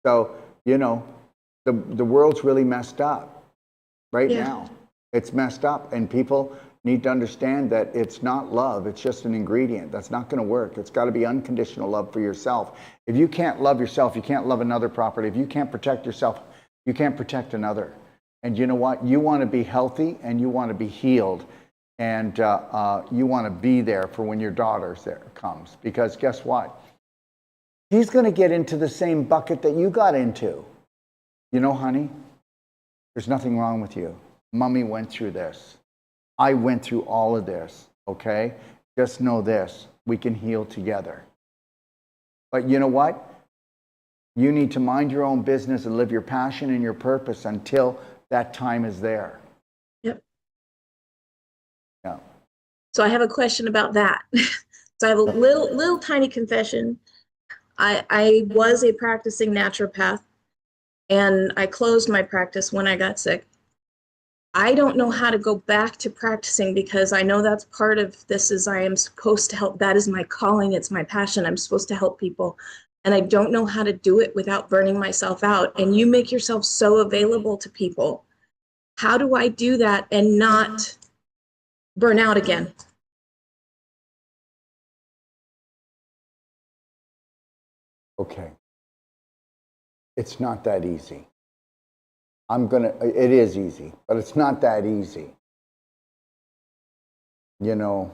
So, you know, the world's really messed up right now. It's messed up, and people need to understand that it's not love. It's just an ingredient. That's not going to work. It's got to be unconditional love for yourself. If you can't love yourself, you can't love another properly. If you can't protect yourself, you can't protect another. And you know what? You want to be healthy and you want to be healed. And you want to be there for when your daughter comes. Because guess what? He's going to get into the same bucket that you got into. You know, honey, there's nothing wrong with you. Mommy went through this. I went through all of this, okay? Just know this, we can heal together. But you know what? You need to mind your own business and live your passion and your purpose until that time is there. Yep. Yeah. So I have a question about that. So I have a little tiny confession. I was a practicing naturopath, and I closed my practice when I got sick. I don't know how to go back to practicing because I know that's part of this is I am supposed to help. That is my calling. It's my passion. I'm supposed to help people. And I don't know how to do it without burning myself out. And you make yourself so available to people. How do I do that and not burn out again? Okay. It's not that easy. It is easy, but it's not that easy. You know,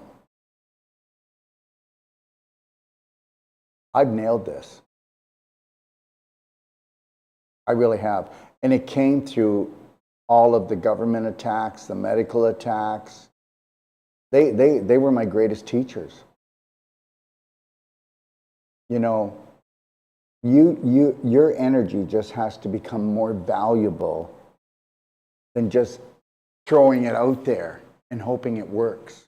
I've nailed this. I really have. And it came through all of the government attacks, the medical attacks. They were my greatest teachers. You know, your energy just has to become more valuable than just throwing it out there and hoping it works.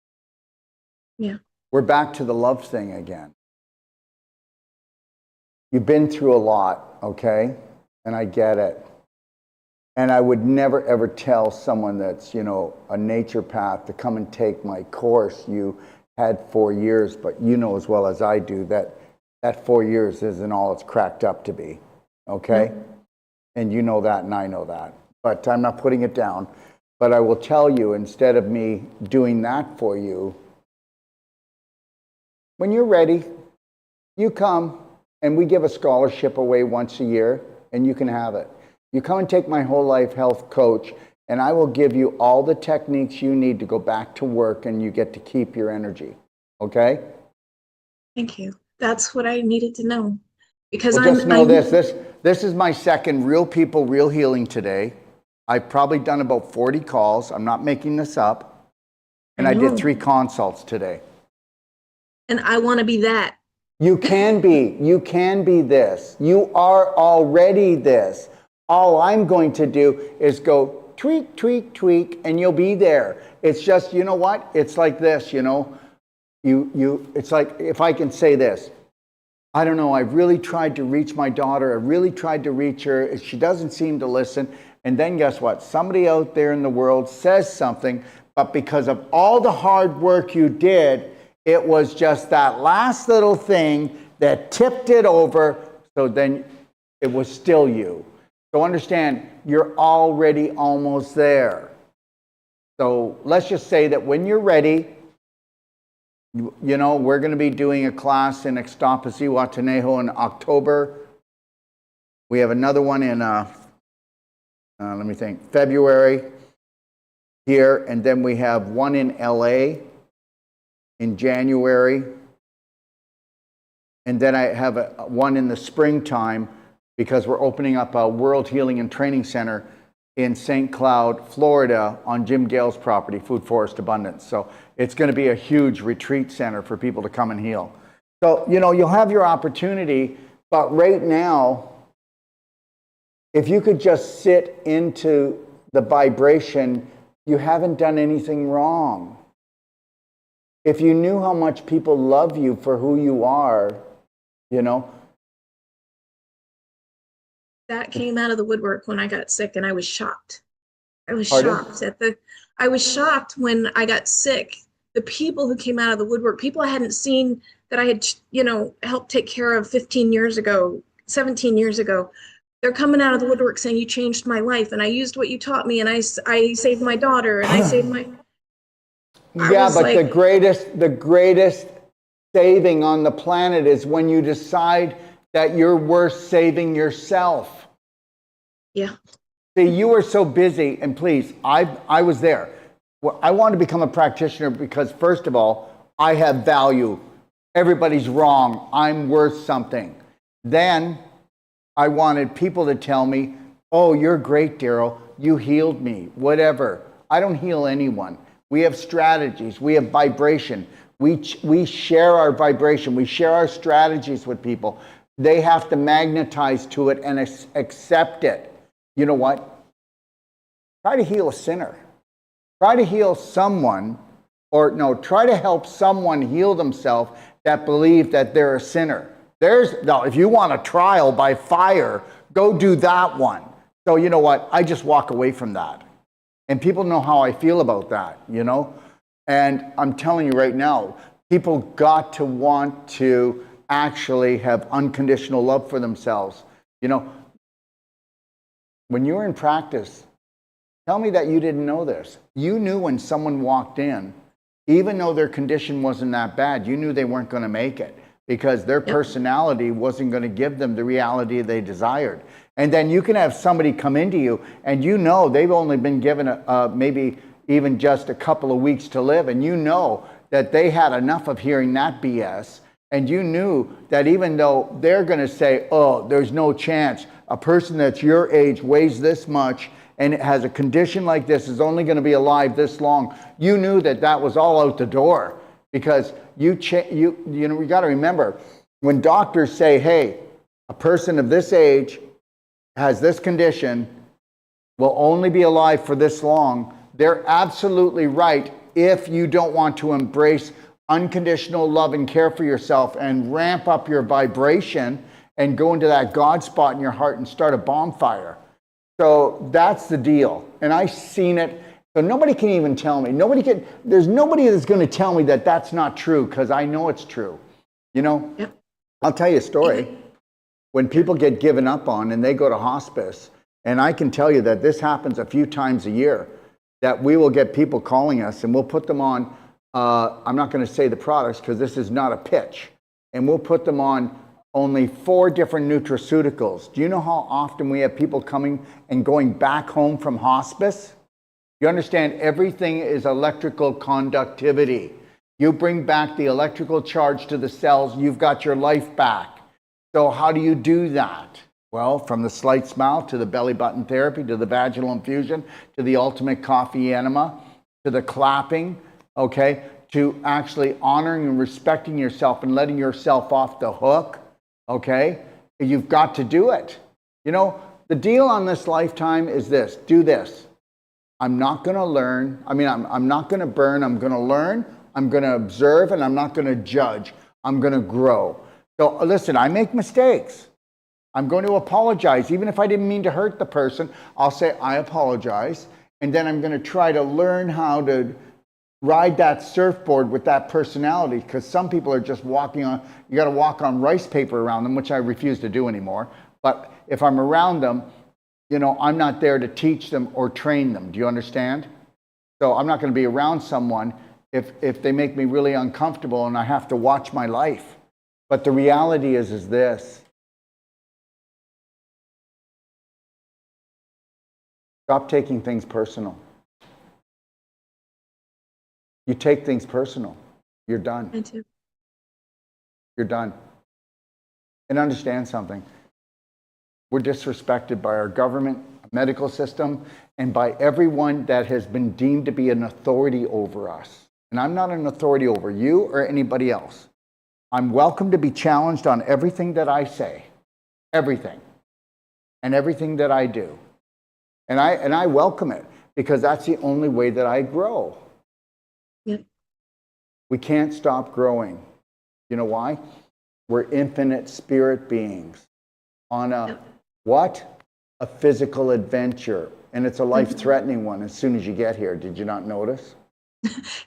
Yeah. We're back to the love thing again. You've been through a lot, okay? And I get it. And I would never ever tell someone that's, you know, a naturopath to come and take my course. You had 4 years, but you know as well as I do that 4 years isn't all it's cracked up to be, okay? Mm-hmm. And you know that and I know that. But I'm not putting it down. But I will tell you, instead of me doing that for you, when you're ready, you come and we give a scholarship away once a year and you can have it. You come and take my whole life health coach and I will give you all the techniques you need to go back to work and you get to keep your energy, okay? Thank you. That's what I needed to know. Because well, just know this is my second Real People, Real Healing today. I've probably done about 40 calls. I'm not making this up. And I did 3 consults today. And I want to be that. You can be. You can be this. You are already this. All I'm going to do is go tweak, tweak, tweak, and you'll be there. It's just, you know what? It's like this, you know. It's like, if I can say this, I don't know, I've really tried to reach my daughter. I really tried to reach her. She doesn't seem to listen. And then guess what? Somebody out there in the world says something, but because of all the hard work you did, it was just that last little thing that tipped it over. So then it was still you. So understand, you're already almost there. So let's just say that when you're ready, you know, we're going to be doing a class in Ixtapa, Zihuatanejo in October. We have another one in, let me think, February here. And then we have one in LA in January. And then I have one in the springtime because we're opening up a World Healing and Training Center in St. Cloud, Florida, on Jim Gale's property, Food Forest Abundance. So it's going to be a huge retreat center for people to come and heal. So, you know, you'll have your opportunity, but right now, if you could just sit into the vibration, you haven't done anything wrong. If you knew how much people love you for who you are, you know. That came out of the woodwork when I got sick, and I was shocked. I was Pardon? shocked I was shocked when I got sick. The people who came out of the woodwork, people I hadn't seen that I had, you know, helped take care of 15 years ago, 17 years ago. They're coming out of the woodwork saying, you changed my life, and I used what you taught me, and I saved my daughter, and I saved my. Yeah, but like, the greatest saving on the planet is when you decide that you're worth saving yourself. Yeah. See, you were so busy, and please, I was there. Well, I wanted to become a practitioner because, first of all, I have value. Everybody's wrong. I'm worth something. Then I wanted people to tell me, oh, you're great, Daryl. You healed me, whatever. I don't heal anyone. We have strategies. We have vibration. We share our vibration. We share our strategies with people. They have to magnetize to it and accept it. You know what? Try to heal a sinner. Try to heal someone, or no, try to help someone heal themselves that believe that they're a sinner. No, if you want a trial by fire, go do that one. So you know what? I just walk away from that. And people know how I feel about that, you know? And I'm telling you right now, people got to want to actually have unconditional love for themselves. You know, when you're in practice, tell me that you didn't know this. You knew when someone walked in, even though their condition wasn't that bad, you knew they weren't going to make it because their personality wasn't going to give them the reality they desired. And then you can have somebody come into you and you know they've only been given maybe even just a couple of weeks to live, and you know that they had enough of hearing that BS, and you knew that even though they're going to say, oh, there's no chance, a person that's your age weighs this much and it has a condition like this is only going to be alive this long, you knew that that was all out the door because you know, we got to remember when doctors say, hey, a person of this age has this condition, will only be alive for this long, they're absolutely right if you don't want to embrace unconditional love and care for yourself and ramp up your vibration and go into that God spot in your heart and start a bonfire. So that's the deal. And I've seen it. So nobody can even tell me. There's nobody that's going to tell me that that's not true because I know it's true. You know, I'll tell you a story. When people get given up on and they go to hospice, and I can tell you that this happens a few times a year, that we will get people calling us and we'll put them on, I'm not going to say the products because this is not a pitch, and we'll put them on only 4 different nutraceuticals. Do you know how often we have people coming and going back home from hospice? You understand everything is electrical conductivity. You bring back the electrical charge to the cells, you've got your life back. So how do you do that? Well, from the slight smile to the belly button therapy, to the vaginal infusion, to the ultimate coffee enema, to the clapping, okay, to actually honoring and respecting yourself and letting yourself off the hook, okay? You've got to do it. You know, the deal on this lifetime is this: do this. I'm not going to learn. I'm not going to burn. I'm going to learn. I'm going to observe, and I'm not going to judge. I'm going to grow. So listen, I make mistakes. I'm going to apologize. Even if I didn't mean to hurt the person, I'll say, I apologize. And then I'm going to try to learn how to ride that surfboard with that personality, because some people are just walking on, you got to walk on rice paper around them, which I refuse to do anymore. But if I'm around them, you know, I'm not there to teach them or train them. Do you understand? So I'm not going to be around someone if they make me really uncomfortable and I have to watch my life. But the reality is this. Stop taking things personal. You take things personal. You're done. I do. You're done. And understand something. We're disrespected by our government, medical system, and by everyone that has been deemed to be an authority over us. And I'm not an authority over you or anybody else. I'm welcome to be challenged on everything that I say, everything, and everything that I do. And I welcome it because that's the only way that I grow. Yep. We can't stop growing. You know why? We're infinite spirit beings on a what? A physical adventure. And it's a life-threatening one as soon as you get here. Did you not notice?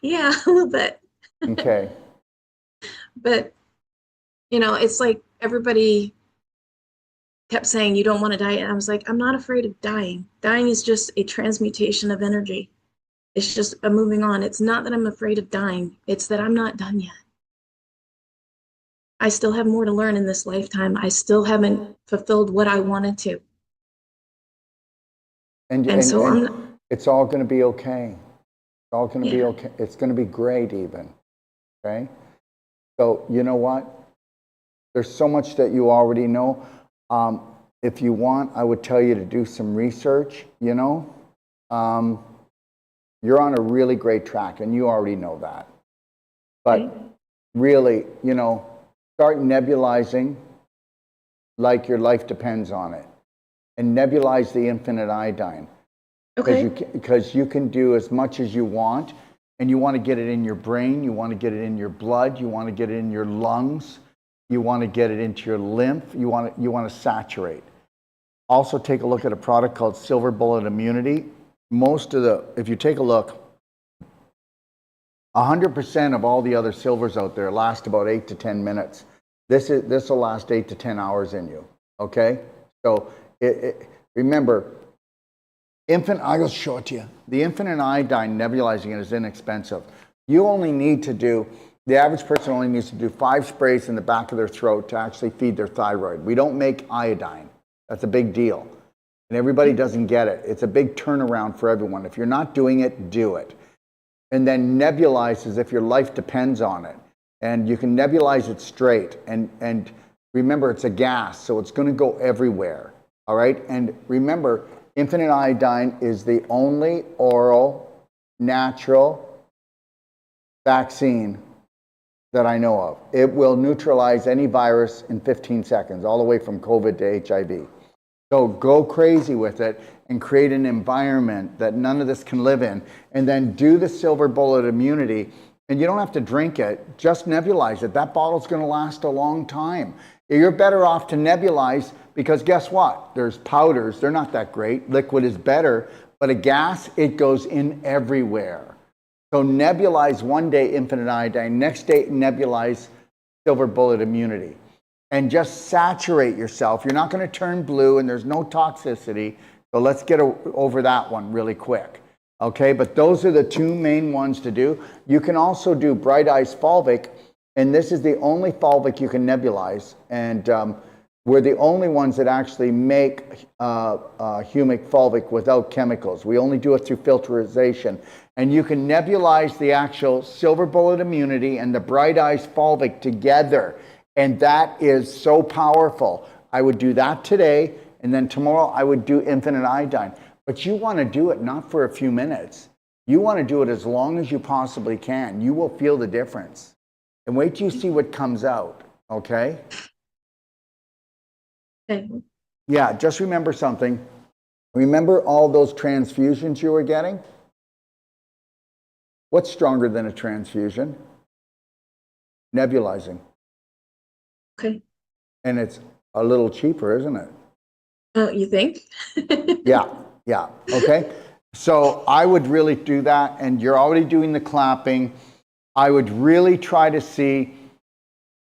Yeah, a little bit. Okay. But, it's like everybody kept saying, you don't want to die. And I was like, I'm not afraid of dying. Dying is just a transmutation of energy. It's just a moving on. It's not that I'm afraid of dying. It's that I'm not done yet. I still have more to learn in this lifetime. I still haven't fulfilled what I wanted to. And so I'm. It's all going to be okay. It's all going to be Yeah. okay. It's going to be great even. Okay? So you know what? There's so much that you already know. If you want, I would tell you to do some research, You're on a really great track, and you already know that. But Okay. really, start nebulizing like your life depends on it. And nebulize the infinite iodine. Okay. Because you can do as much as you want, and you want to get it in your brain, you want to get it in your blood, you want to get it in your lungs, you want to get it into your lymph, you want to saturate. Also take a look at a product called Silver Bullet Immunity. If you take a look, 100% of all the other silvers out there last about 8 to 10 minutes. This will last 8 to 10 hours in you, okay? So remember, I'll show it to you. The infinite iodine, nebulizing it is inexpensive. The average person only needs to do 5 sprays in the back of their throat to actually feed their thyroid. We don't make iodine. That's a big deal. And everybody doesn't get it. It's a big turnaround for everyone. If you're not doing it, do it. And then nebulize as if your life depends on it. And you can nebulize it straight. And remember, it's a gas, so it's going to go everywhere. All right? And remember, infinite iodine is the only oral, natural vaccine that I know of. It will neutralize any virus in 15 seconds, all the way from COVID to HIV. So go crazy with it and create an environment that none of this can live in. And then do the Silver Bullet Immunity. And you don't have to drink it, just nebulize it. That bottle's going to last a long time. You're better off to nebulize because guess what? There's powders, they're not that great. Liquid is better, but a gas, it goes in everywhere. So nebulize one day infinite iodine, next day nebulize Silver Bullet Immunity. And just saturate yourself. You're not going to turn blue and there's no toxicity. So let's get over that one really quick. Okay, but those are the 2 main ones to do. You can also do Bright Eyes Fulvic, and this is the only fulvic you can nebulize. And we're the only ones that actually make humic fulvic without chemicals. We only do it through filterization. And you can nebulize the actual Silver Bullet Immunity and the Bright Eyes Fulvic together. And that is so powerful. I would do that today, and then tomorrow I would do infinite iodine. But you want to do it not for a few minutes. You want to do it as long as you possibly can. You will feel the difference. And wait till you see what comes out, okay? Okay. Yeah, just remember something. Remember all those transfusions you were getting? What's stronger than a transfusion? Nebulizing. Okay. And it's a little cheaper, isn't it? Oh, you think? Yeah, okay. So I would really do that, and you're already doing the clapping. I would really try to see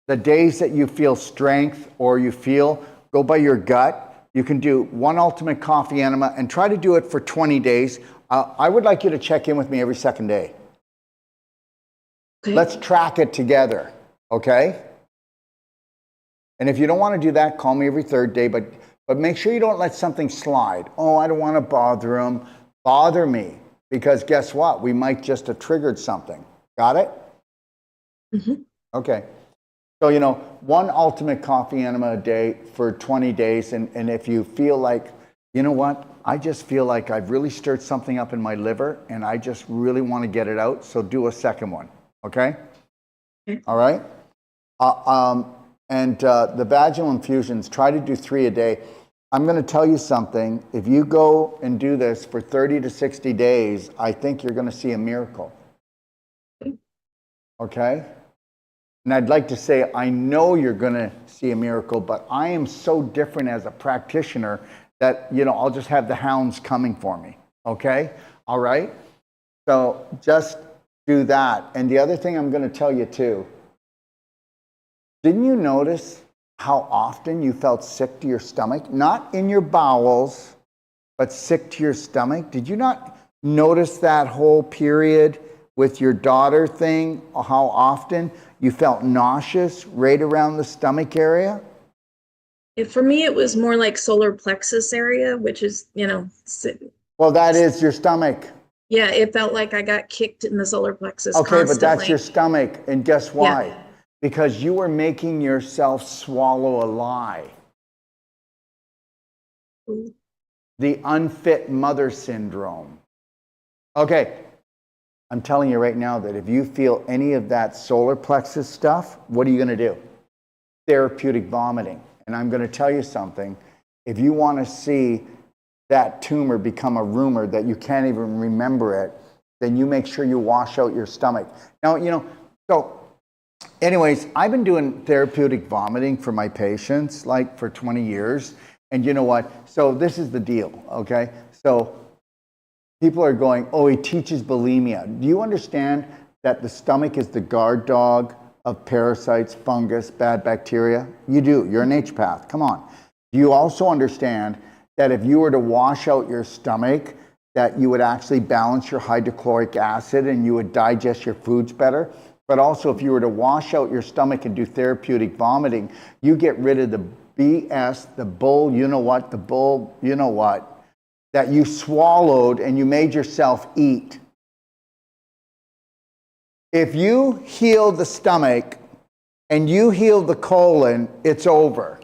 the days that you feel strength or go by your gut. You can do 1 ultimate coffee enema and try to do it for 20 days. I would like you to check in with me every second day. Okay. Let's track it together, okay? And if you don't want to do that, call me every 3rd day, but make sure you don't let something slide. Oh, I don't want to bother them. Bother me, because guess what? We might just have triggered something. Got it? Mhm. Okay. So, one ultimate coffee enema a day for 20 days. And if you feel like, you know what, I just feel like I've really stirred something up in my liver and I just really want to get it out. So do a second one. Okay. Okay. All right. The vaginal infusions, try to do 3 a day. I'm going to tell you something. If you go and do this for 30 to 60 days, I think you're going to see a miracle. Okay? And I'd like to say, I know you're going to see a miracle, but I am so different as a practitioner that, I'll just have the hounds coming for me. Okay? All right? So just do that. And the other thing I'm going to tell you too, didn't you notice how often you felt sick to your stomach? Not in your bowels, but sick to your stomach. Did you not notice that whole period with your daughter thing, how often you felt nauseous right around the stomach area? For me, it was more like solar plexus area, which is, Well, that is your stomach. yeah, it felt like I got kicked in the solar plexus Okay, but constantly. that's your stomach. And guess why? Yeah. Because you were making yourself swallow a lie. Ooh. The unfit mother syndrome. Okay, I'm telling you right now that if you feel any of that solar plexus stuff, what are you going to do? Therapeutic vomiting. And I'm going to tell you something. If you want to see that tumor become a rumor that you can't even remember it, then you make sure you wash out your stomach. Now, so anyways, I've been doing therapeutic vomiting for my patients like for 20 years. And you know what? So this is the deal, okay? So people are going, oh, he teaches bulimia. Do you understand that the stomach is the guard dog of parasites, fungus, bad bacteria? You do. You're an H-path. Come on. Do you also understand that if you were to wash out your stomach, that you would actually balance your hydrochloric acid and you would digest your foods better? But also, if you were to wash out your stomach and do therapeutic vomiting, you get rid of the BS, the bull, that you swallowed and you made yourself eat. If you heal the stomach and you heal the colon, it's over.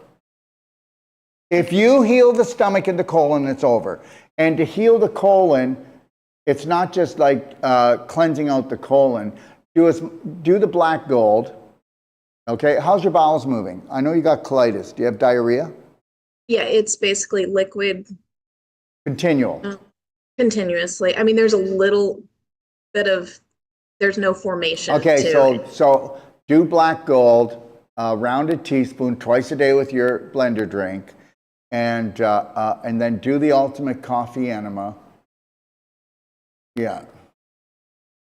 If you heal the stomach and the colon, it's over. And to heal the colon, it's not just like cleansing out the colon. Do the black gold. Okay, how's your bowels moving? I know you got colitis. Do you have diarrhea? Yeah, it's basically liquid Continual. continuously. I mean, there's a little bit of, there's no formation Okay, to it. so do black gold, rounded teaspoon twice a day with your blender drink, and then do the ultimate coffee enema. Yeah,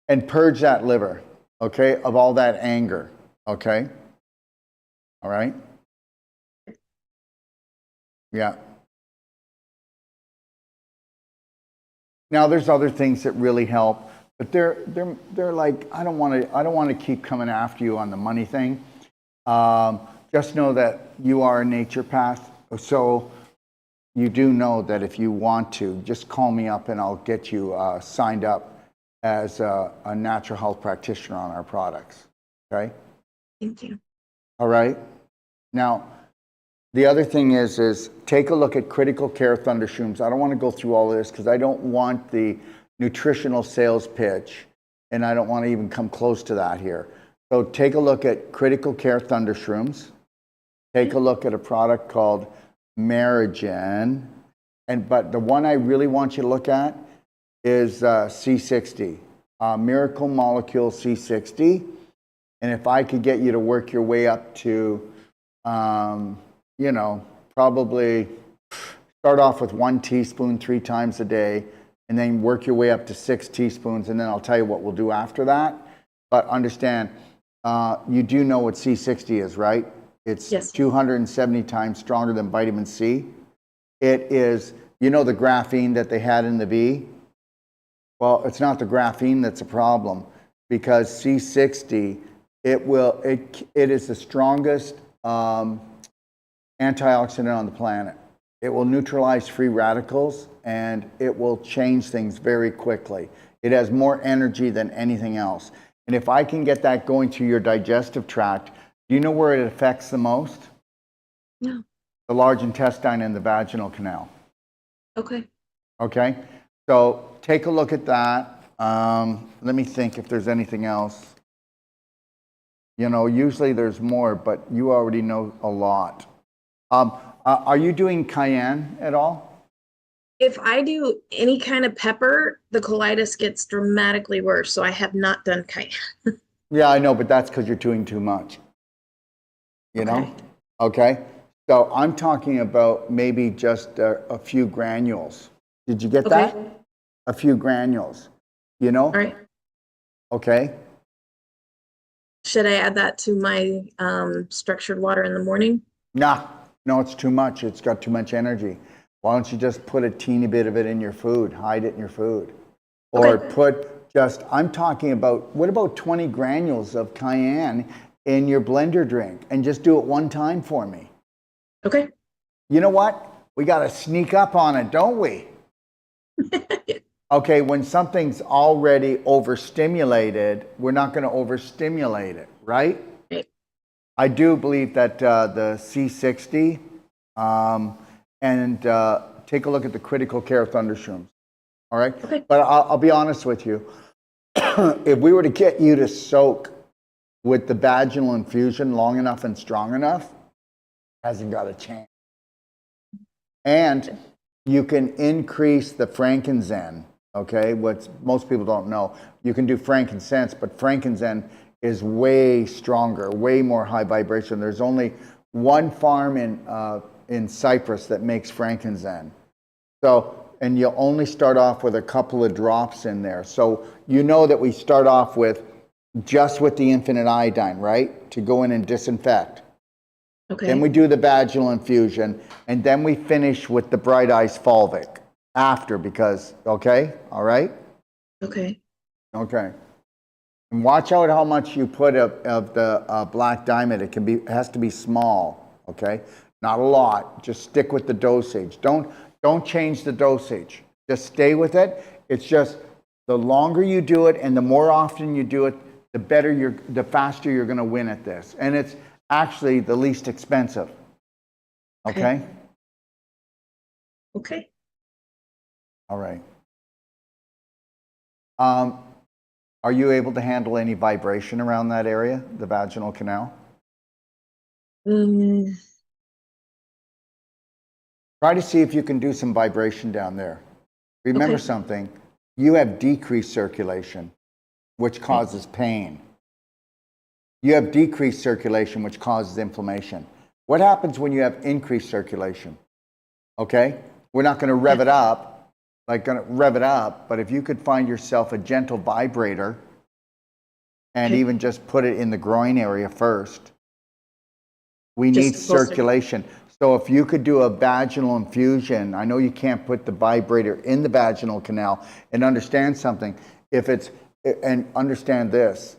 and purge that liver, okay, of all that anger. Okay, all right. Yeah. Now there's other things that really help, but they're like, I don't want to keep coming after you on the money thing. Just know that you are a naturopath, so you do know that if you want to, just call me up and I'll get you signed up as a natural health practitioner on our products. Okay. Thank you. All right. Now, the other thing is take a look at critical care thundershrooms. I don't want to go through all of this because I don't want the nutritional sales pitch, and I don't want to even come close to that here. So take a look at critical care thundershrooms. Take a look at a product called Marigen, but the one I really want you to look at is C60, Miracle Molecule C60. And if I could get you to work your way up to probably start off with 1 teaspoon 3 times a day, and then work your way up to 6 teaspoons, and then I'll tell you what we'll do after that. But understand, you do know what C60 is, right? It's Yes. 270 times stronger than vitamin C. It is, the graphene that they had in the V? Well, it's not the graphene that's a problem, because C60, it is the strongest antioxidant on the planet. It will neutralize free radicals and it will change things very quickly. It has more energy than anything else. And if I can get that going through your digestive tract, do you know where it affects the most? No. The large intestine and the vaginal canal. Okay. Okay? So take a look at that. Let me think if there's anything else. You know, usually there's more, but you already know a lot. Are you doing cayenne at all? If I do any kind of pepper, the colitis gets dramatically worse. So I have not done cayenne. Yeah, I know, but that's because you're doing too much. You know? Okay. Okay? So I'm talking about maybe just a few granules. Did you get that? Okay. A few granules. You know? All right. Okay? Should I add that to my structured water in the morning? Nah, no, it's too much. It's got too much energy. Why don't you just put a teeny bit of it in your food, hide it in your food? Or Okay. put just, I'm talking about, what about 20 granules of cayenne in your blender drink and just do it one time for me? Okay. You know what? We got to sneak up on it, don't we? Okay, when something's already overstimulated, we're not going to overstimulate it, right? Right. I do believe that the C60, and take a look at the critical care thunderstorms. All right? Okay. But I'll be honest with you. If we were to get you to soak with the vaginal infusion long enough and strong enough, hasn't got a chance. And you can increase the frankincense, okay? What most people don't know. You can do frankincense, but frankincense is way stronger, way more high vibration. There's only one farm in Cyprus that makes frankincense. So, and you only start off with a couple of drops in there. So you know that we start off with just with the infinite iodine, right? To go in and disinfect. Okay. Then we do the vaginal infusion, and then we finish with the bright ice fulvic after because, okay? All right? Okay. Okay. And watch out how much you put of the black diamond. It has to be small, okay? Not a lot. Just stick with the dosage. Don't change the dosage. Just stay with it. It's just the longer you do it and the more often you do it, the faster you're going to win at this. And it's actually the least expensive. Okay? Okay. All right. Are you able to handle any vibration around that area, the vaginal canal? Try to see if you can do some vibration down there. Remember Okay. something, you have decreased circulation, which causes pain. You have decreased circulation, which causes inflammation. What happens when you have increased circulation? Okay? We're not going to rev it up, but if you could find yourself a gentle vibrator and even just put it in the groin area first. We need circulation. So if you could do a vaginal infusion, I know you can't put the vibrator in the vaginal canal, and understand something. And understand this,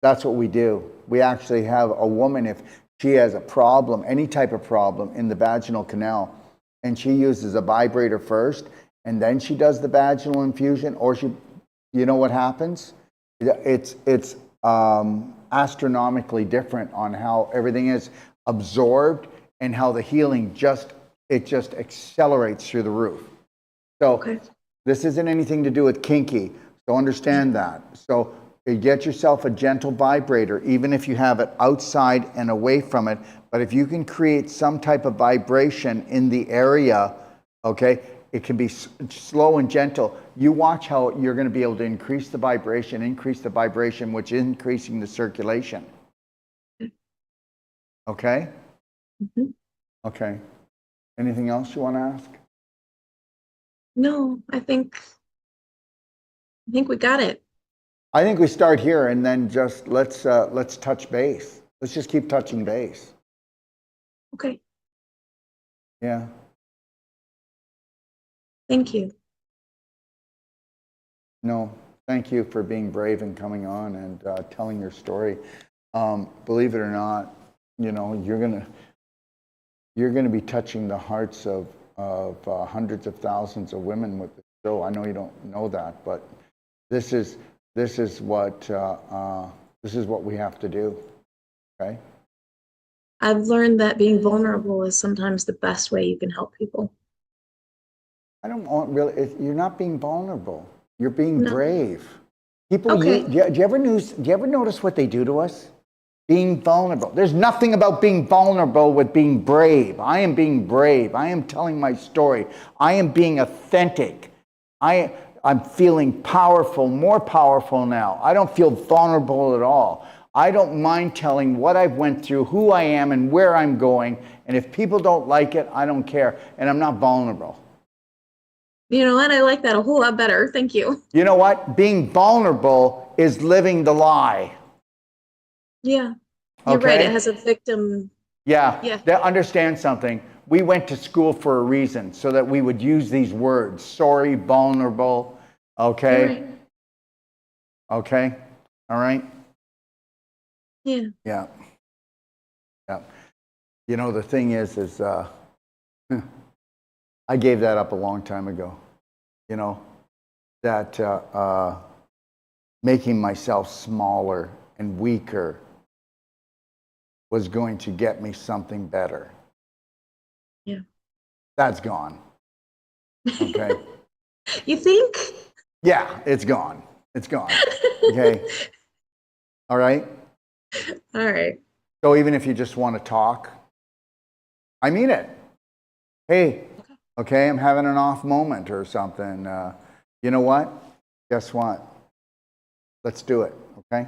that's what we do. We actually have a woman, if she has a problem, any type of problem in the vaginal canal, and she uses a vibrator first, and then she does the vaginal infusion, or you know what happens? It's astronomically different on how everything is absorbed and how the healing just accelerates through the roof. So this isn't anything to do with kinky. So understand that. So you get yourself a gentle vibrator, even if you have it outside and away from it. But if you can create some type of vibration in the area, okay, it can be slow and gentle. You watch how you're going to be able to increase the vibration, which is increasing the circulation. Okay? Mm-hmm. Okay. Anything else you want to ask? No, I think we got it. I think we start here and then just let's touch base. Let's just keep touching base. Okay. Yeah. Thank you. No, thank you for being brave and coming on and telling your story. Believe it or not, you know, you're gonna be touching the hearts of hundreds of thousands of women with the show. I know you don't know that, but this is this is what we have to do. Okay. I've learned that being vulnerable is sometimes the best way you can help people. I don't want really. You're not being vulnerable. You're being No. brave. People, Okay. do you ever notice what they do to us? Being vulnerable. There's nothing about being vulnerable with being brave. I am being brave. I am telling my story. I am being authentic. I'm feeling powerful, more powerful now. I don't feel vulnerable at all. I don't mind telling what I've went through, who I am, and where I'm going. And if people don't like it, I don't care. And I'm not vulnerable. You know what? I like that a whole lot better. Thank you. You know what? Being vulnerable is living the lie. Yeah. You're right. Okay? It has a victim. Yeah. Yeah. Understand something. We went to school for a reason, so that we would use these words. Sorry, vulnerable. Okay? You're right. Okay? All right? Yeah. Yeah. Yeah. You know, the thing is I gave that up a long time ago. You know, that making myself smaller and weaker was going to get me something better. Yeah. That's gone. Okay. You think? Yeah, it's gone. It's gone. Okay. All right. All right. So even if you just want to talk, I mean it. Hey, okay, I'm having an off moment or something. You know what? Guess what? Let's do it. Okay.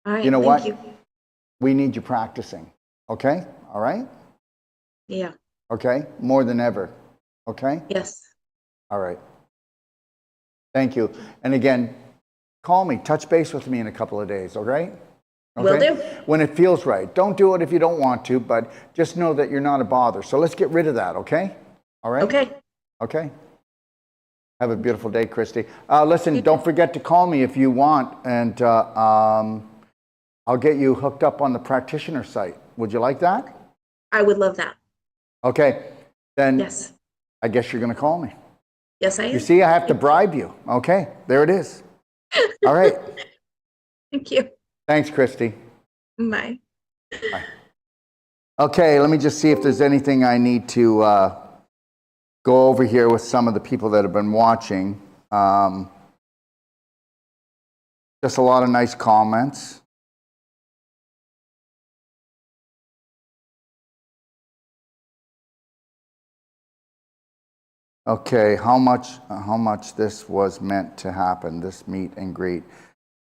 All right. You know Thank what? you. We need you practicing. Okay. All right. Yeah. Okay. More than ever. Okay. Yes. All right. Thank you. And again, call me, touch base with me in a couple of days, all right? Will do. When it feels right. Don't do it if you don't want to, but just know that you're not a bother. So let's get rid of that, okay? All right? Okay. Okay. Have a beautiful day, Christy. Listen, don't forget to call me if you want, and I'll get you hooked up on the practitioner site. Would you like that? I would love that. Okay. Then Yes. I guess you're going to call me. Yes, I am. You see, I have to bribe you. Okay. There it is. All right. Thank you. Thanks, Christy. Bye. Bye. Okay, let me just see if there's anything I need to go over here with some of the people that have been watching. Just a lot of nice comments. Okay, how much this was meant to happen, this meet and greet.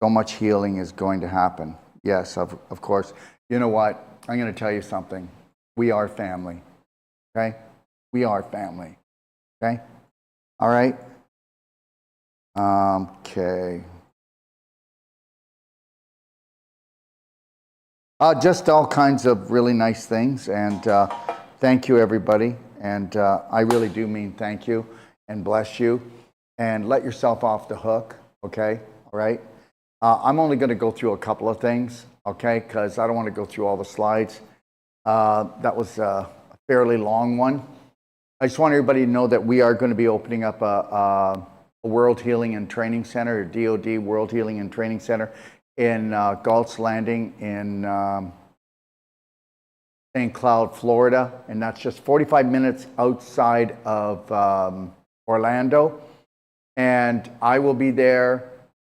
So much healing is going to happen. Yes, of course. You know what? I'm going to tell you something. We are family. Okay? We are family. Okay? All right? Okay. Just all kinds of really nice things. And thank you, everybody. And I really do mean thank you and bless you. And let yourself off the hook. Okay? All right? I'm only going to go through a couple of things. Okay? Because I don't want to go through all the slides. That was a fairly long one. I just want everybody to know that we are going to be opening up a World Healing and Training Center, or DOD World Healing and Training Center, in Galt's Landing in St. Cloud, Florida. And that's just 45 minutes outside of Orlando. And I will be there.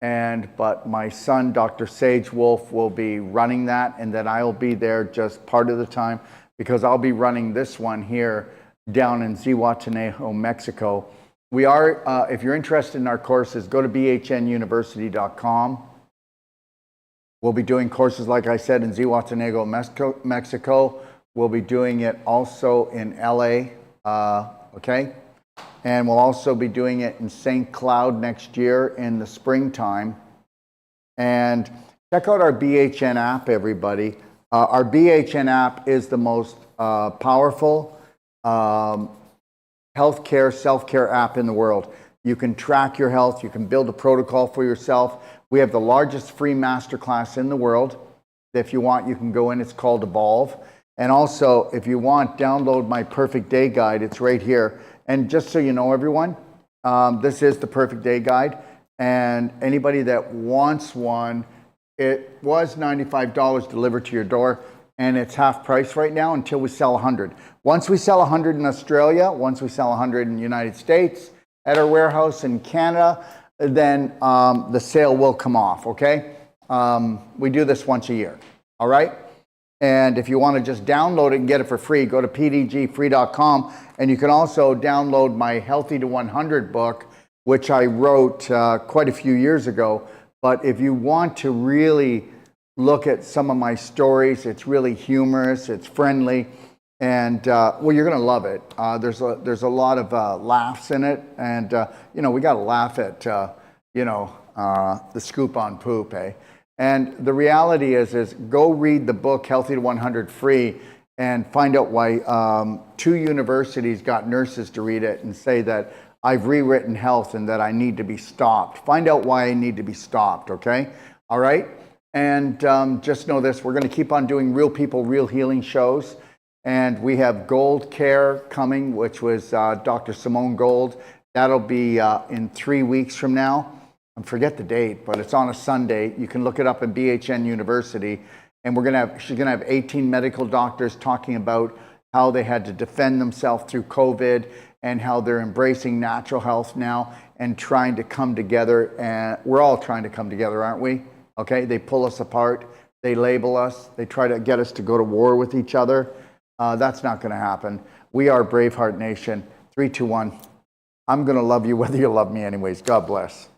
But my son, Dr. Sage Wolf, will be running that. And then I'll be there just part of the time, because I'll be running this one here down in Zihuatanejo, Mexico. We are, if you're interested in our courses, go to bhnuniversity.com. We'll be doing courses, like I said, in Zihuatanejo, Mexico. We'll be doing it also in LA, okay? And we'll also be doing it in St. Cloud next year in the springtime. And check out our BHN app, everybody. Our BHN app is the most powerful healthcare, self-care app in the world. You can track your health. You can build a protocol for yourself. We have the largest free masterclass in the world. If you want, you can go in. It's called Evolve. And also, if you want, download my Perfect Day Guide. It's right here. And just so you know, everyone, this is the Perfect Day Guide. And anybody that wants one, it was $95 delivered to your door, and it's half price right now until we sell 100. Once we sell 100 in Australia, once we sell 100 in the United States at our warehouse in Canada, then the sale will come off, okay? We do this once a year, all right? And if you want to just download it and get it for free, go to pdgfree.com, and you can also download my Healthy to 100 book, which I wrote quite a few years ago. But if you want to really look at some of my stories, it's really humorous, it's friendly, and well, you're going to love it. There's a lot of laughs in it, and you know, we got to laugh at you know, the scoop on poop, eh? And the reality is go read the book Healthy to 100 free and find out why 2 universities got nurses to read it and say that I've rewritten health and that I need to be stopped. Find out why I need to be stopped, okay? All right? And just know this, we're going to keep on doing Real People, Real Healing shows. And we have Gold Care coming, which was Dr. Simone Gold. That'll be in 3 weeks from now. I forget the date, but it's on a Sunday. You can look it up in BHN University. And she's gonna have 18 medical doctors talking about how they had to defend themselves through COVID and how they're embracing natural health now and trying to come together. And we're all trying to come together, aren't we? Okay, they pull us apart, they label us, they try to get us to go to war with each other. That's not gonna happen. We are Braveheart Nation. 3, 2, 1. I'm gonna love you whether you love me anyways. God bless.